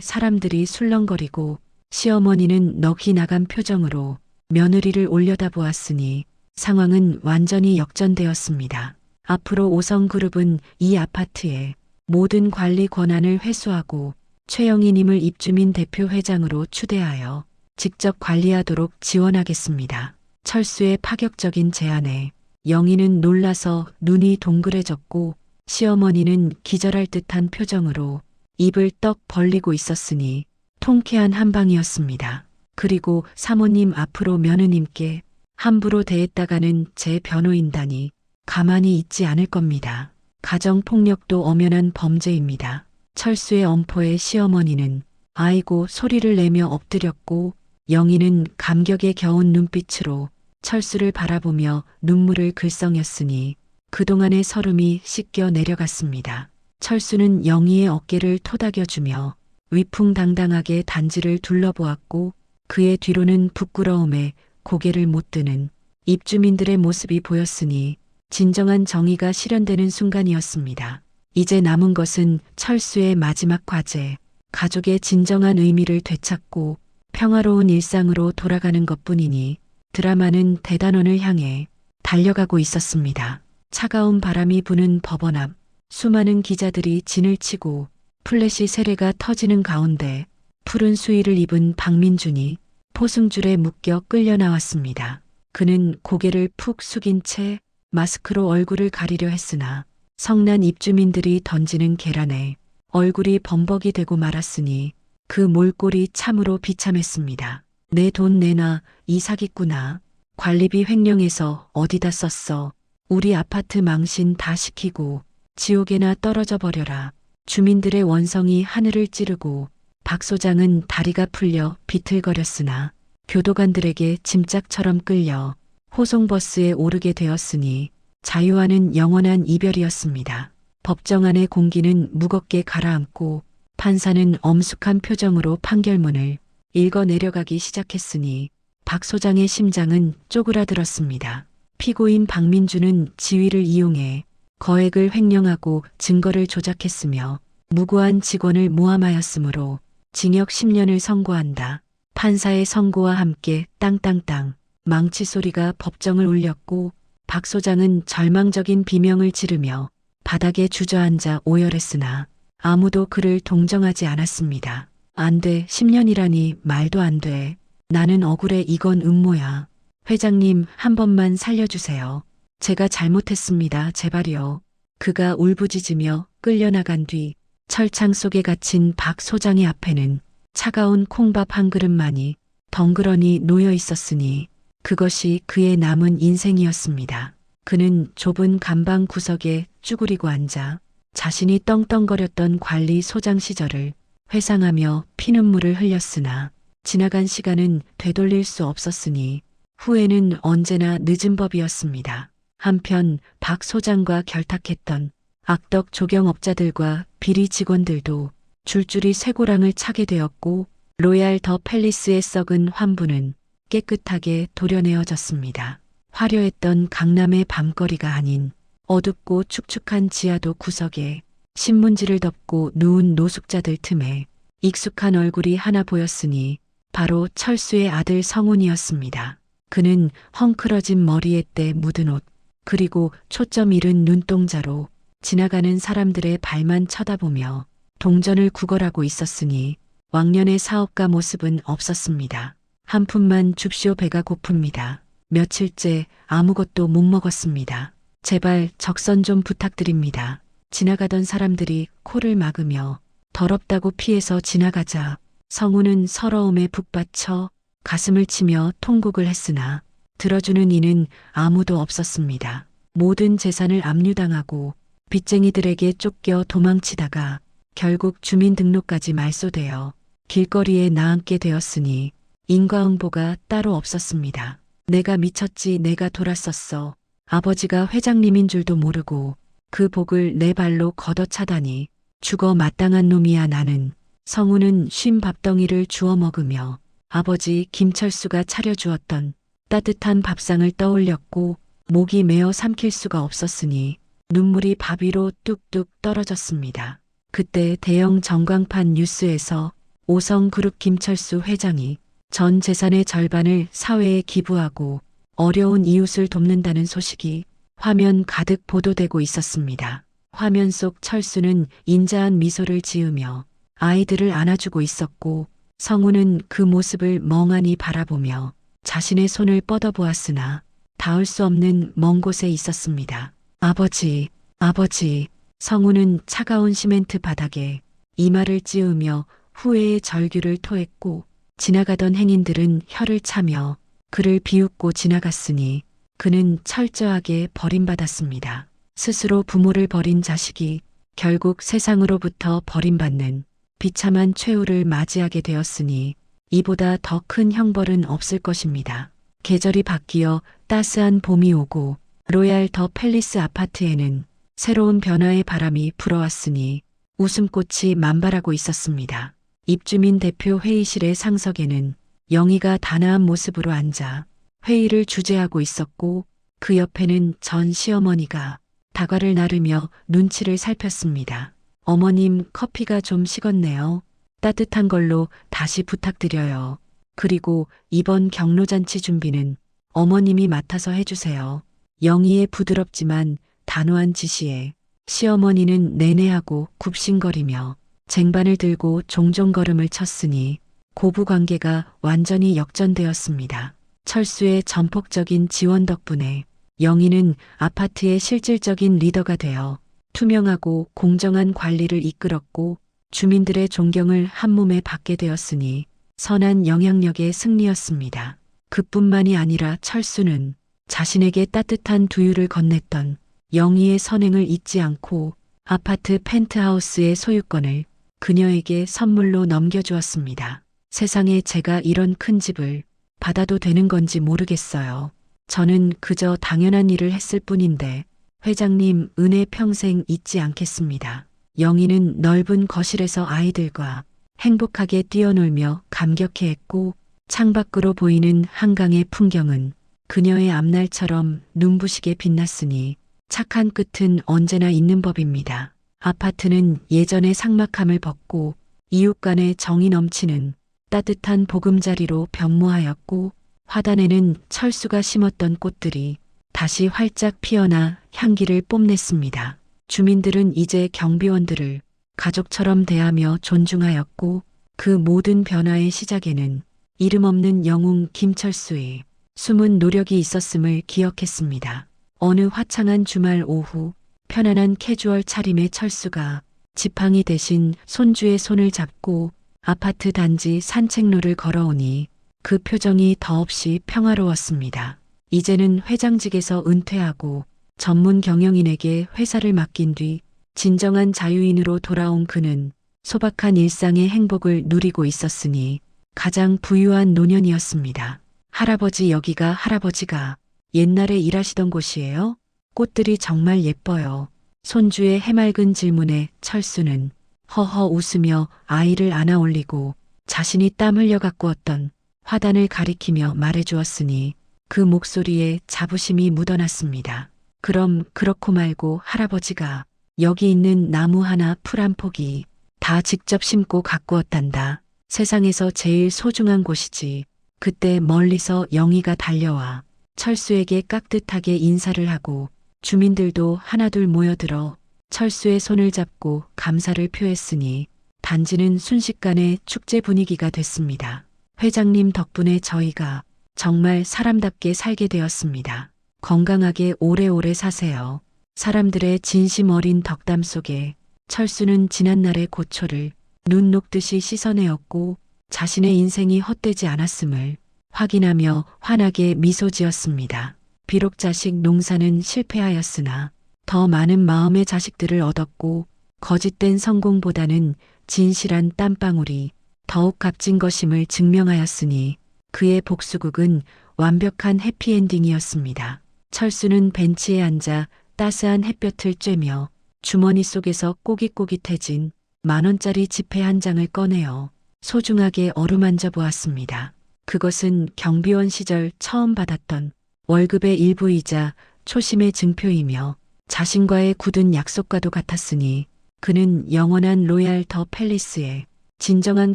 사람들이 술렁거리고 시어머니는 넋이 나간 표정으로 며느리를 올려다보았으니 상황은 완전히 역전되었습니다. 앞으로 오성그룹은 이 아파트의 모든 관리 권한을 회수하고 최영희님을 입주민 대표 회장으로 추대하여 직접 관리하도록 지원하겠습니다. 철수의 파격적인 제안에 영희는 놀라서 눈이 동그래졌고 시어머니는 기절할 듯한 표정으로 입을 떡 벌리고 있었으니 통쾌한 한방이었습니다. 그리고 사모님 앞으로 며느님께 함부로 대했다가는 제 변호인단이 가만히 있지 않을 겁니다. 가정폭력도 엄연한 범죄입니다. 철수의 엄포에 시어머니는 아이고 소리를 내며 엎드렸고 영희는 감격에 겨운 눈빛으로 철수를 바라보며 눈물을 글썽였으니 그동안의 서름이 씻겨 내려갔습니다. 철수는 영희의 어깨를 토닥여주며 위풍당당하게 단지를 둘러보았고 그의 뒤로는 부끄러움에 고개를 못 드는 입주민들의 모습이 보였으니 진정한 정의가 실현되는 순간이었습니다. 이제 남은 것은 철수의 마지막 과제, 가족의 진정한 의미를 되찾고 평화로운 일상으로 돌아가는 것뿐이니 드라마는 대단원을 향해 달려가고 있었습니다. 차가운 바람이 부는 법원 앞 수많은 기자들이 진을 치고 플래시 세례가 터지는 가운데 푸른 수의를 입은 박민준이 포승줄에 묶여 끌려 나왔습니다. 그는 고개를 푹 숙인 채 마스크로 얼굴을 가리려 했으나 성난 입주민들이 던지는 계란에 얼굴이 범벅이 되고 말았으니 그 몰골이 참으로 비참했습니다. 내 돈 내놔, 이 사기꾼아. 관리비 횡령해서 어디다 썼어. 우리 아파트 망신 다 시키고 지옥에나 떨어져 버려라. 주민들의 원성이 하늘을 찌르고 박 소장은 다리가 풀려 비틀거렸으나 교도관들에게 짐짝처럼 끌려 호송버스에 오르게 되었으니 자유와는 영원한 이별이었습니다. 법정 안의 공기는 무겁게 가라앉고 판사는 엄숙한 표정으로 판결문을 읽어 내려가기 시작했으니 박 소장의 심장은 쪼그라들었습니다. 피고인 박민주는 지위를 이용해 거액을 횡령하고 증거를 조작했으며 무고한 직원을 모함하였으므로 징역 10년을 선고한다. 판사의 선고와 함께 땅땅땅 망치 소리가 법정을 울렸고 박 소장은 절망적인 비명을 지르며 바닥에 주저앉아 오열했으나 아무도 그를 동정하지 않았습니다. 안 돼, 10년이라니 말도 안 돼. 나는 억울해, 이건 음모야. 회장님, 한 번만 살려주세요. 제가 잘못했습니다. 제발요. 그가 울부짖으며 끌려나간 뒤 철창 속에 갇힌 박 소장의 앞에는 차가운 콩밥 한 그릇만이 덩그러니 놓여 있었으니 그것이 그의 남은 인생이었습니다. 그는 좁은 감방 구석에 쭈그리고 앉아 자신이 떵떵거렸던 관리 소장 시절을 회상하며 피눈물을 흘렸으나 지나간 시간은 되돌릴 수 없었으니 후회는 언제나 늦은 법이었습니다. 한편 박 소장과 결탁했던 악덕 조경업자들과 비리 직원들도 줄줄이 쇠고랑을 차게 되었고 로얄 더 팰리스의 썩은 환부는 깨끗하게 도려내어졌습니다. 화려했던 강남의 밤거리가 아닌 어둡고 축축한 지하도 구석에 신문지를 덮고 누운 노숙자들 틈에 익숙한 얼굴이 하나 보였으니 바로 철수의 아들 성훈이었습니다. 그는 헝클어진 머리에 때 묻은 옷 그리고 초점 잃은 눈동자로 지나가는 사람들의 발만 쳐다보며 동전을 구걸하고 있었으니 왕년의 사업가 모습은 없었습니다. 한 푼만 줍시오, 배가 고픕니다. 며칠째 아무것도 못 먹었습니다. 제발 적선 좀 부탁드립니다. 지나가던 사람들이 코를 막으며 더럽다고 피해서 지나가자 성우는 서러움에 북받쳐 가슴을 치며 통곡을 했으나 들어주는 이는 아무도 없었습니다. 모든 재산을 압류당하고 빚쟁이들에게 쫓겨 도망치다가 결국 주민등록까지 말소되어 길거리에 나앉게 되었으니 인과응보가 따로 없었습니다. 내가 미쳤지, 내가 돌았었어. 아버지가 회장님인 줄도 모르고 그 복을 내 발로 걷어차다니 죽어 마땅한 놈이야 나는. 성우는 쉰 밥덩이를 주워 먹으며 아버지 김철수가 차려주었던 따뜻한 밥상을 떠올렸고 목이 메어 삼킬 수가 없었으니 눈물이 밥 위로 뚝뚝 떨어졌습니다. 그때 대형 전광판 뉴스에서 오성그룹 김철수 회장이 전 재산의 절반을 사회에 기부하고 어려운 이웃을 돕는다는 소식이 화면 가득 보도되고 있었습니다. 화면 속 철수는 인자한 미소를 지으며 아이들을 안아주고 있었고 성우는 그 모습을 멍하니 바라보며 자신의 손을 뻗어보았으나 닿을 수 없는 먼 곳에 있었습니다. 아버지, 아버지. 성우는 차가운 시멘트 바닥에 이마를 찌으며 후회의 절규를 토했고 지나가던 행인들은 혀를 차며 그를 비웃고 지나갔으니 그는 철저하게 버림받았습니다. 스스로 부모를 버린 자식이 결국 세상으로부터 버림받는 비참한 최후를 맞이하게 되었으니 이보다 더 큰 형벌은 없을 것입니다. 계절이 바뀌어 따스한 봄이 오고 로얄 더 팰리스 아파트에는 새로운 변화의 바람이 불어왔으니 웃음꽃이 만발하고 있었습니다. 입주민 대표 회의실의 상석에는 영희가 단아한 모습으로 앉아 회의를 주재하고 있었고 그 옆에는 전 시어머니가 다과를 나르며 눈치를 살폈습니다. 어머님, 커피가 좀 식었네요. 따뜻한 걸로 다시 부탁드려요. 그리고 이번 경로잔치 준비는 어머님이 맡아서 해주세요. 영희의 부드럽지만 단호한 지시에 시어머니는 내내하고 굽신거리며 쟁반을 들고 종종 걸음을 쳤으니 고부관계가 완전히 역전되었습니다. 철수의 전폭적인 지원 덕분에 영희는 아파트의 실질적인 리더가 되어 투명하고 공정한 관리를 이끌었고 주민들의 존경을 한몸에 받게 되었으니 선한 영향력의 승리였습니다. 그뿐만이 아니라 철수는 자신에게 따뜻한 두유를 건넸던 영희의 선행을 잊지 않고 아파트 펜트하우스의 소유권을 그녀에게 선물로 넘겨주었습니다. 세상에 제가 이런 큰 집을 받아도 되는 건지 모르겠어요. 저는 그저 당연한 일을 했을 뿐인데 회장님 은혜 평생 잊지 않겠습니다. 영희는 넓은 거실에서 아이들과 행복하게 뛰어놀며 감격해했고 창밖으로 보이는 한강의 풍경은 그녀의 앞날처럼 눈부시게 빛났으니 착한 끝은 언제나 있는 법입니다. 아파트는 예전의 삭막함을 벗고 이웃 간의 정이 넘치는 따뜻한 보금자리로 변모하였고 화단에는 철수가 심었던 꽃들이 다시 활짝 피어나 향기를 뽐냈습니다. 주민들은 이제 경비원들을 가족처럼 대하며 존중하였고 그 모든 변화의 시작에는 이름 없는 영웅 김철수의 숨은 노력이 있었음을 기억했습니다. 어느 화창한 주말 오후 편안한 캐주얼 차림의 철수가 지팡이 대신 손주의 손을 잡고 아파트 단지 산책로를 걸어오니 그 표정이 더없이 평화로웠습니다. 이제는 회장직에서 은퇴하고 전문 경영인에게 회사를 맡긴 뒤 진정한 자유인으로 돌아온 그는 소박한 일상의 행복을 누리고 있었으니 가장 부유한 노년이었습니다. 할아버지, 여기가 할아버지가 옛날에 일하시던 곳이에요? 꽃들이 정말 예뻐요. 손주의 해맑은 질문에 철수는 허허 웃으며 아이를 안아 올리고 자신이 땀 흘려 가꾸었던 화단을 가리키며 말해주었으니 그 목소리에 자부심이 묻어났습니다. 그럼 그렇고 말고 할아버지가 여기 있는 나무 하나 풀 한 폭이 다 직접 심고 가꾸었단다. 세상에서 제일 소중한 곳이지. 그때 멀리서 영희가 달려와 철수에게 깍듯하게 인사를 하고 주민들도 하나둘 모여들어 철수의 손을 잡고 감사를 표했으니 단지는 순식간에 축제 분위기가 됐습니다. 회장님 덕분에 저희가 정말 사람답게 살게 되었습니다. 건강하게 오래오래 사세요. 사람들의 진심 어린 덕담 속에 철수는 지난날의 고초를 눈 녹듯이 씻어내었고 자신의 인생이 헛되지 않았음을 확인하며 환하게 미소 지었습니다. 비록 자식 농사는 실패하였으나 더 많은 마음의 자식들을 얻었고 거짓된 성공보다는 진실한 땀방울이 더욱 값진 것임을 증명하였으니 그의 복수극은 완벽한 해피엔딩이었습니다. 철수는 벤치에 앉아 따스한 햇볕을 쬐며 주머니 속에서 꼬깃꼬깃해진 10,000원짜리 지폐 한 장을 꺼내어 소중하게 어루만져 보았습니다. 그것은 경비원 시절 처음 받았던 월급의 일부이자 초심의 증표이며 자신과의 굳은 약속과도 같았으니 그는 영원한 로얄 더 팰리스의 진정한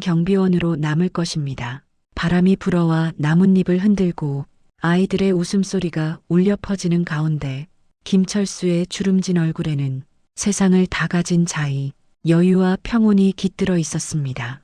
경비원으로 남을 것입니다. 바람이 불어와 나뭇잎을 흔들고 아이들의 웃음소리가 울려 퍼지는 가운데 김철수의 주름진 얼굴에는 세상을 다 가진 자의, 여유와 평온이 깃들어 있었습니다.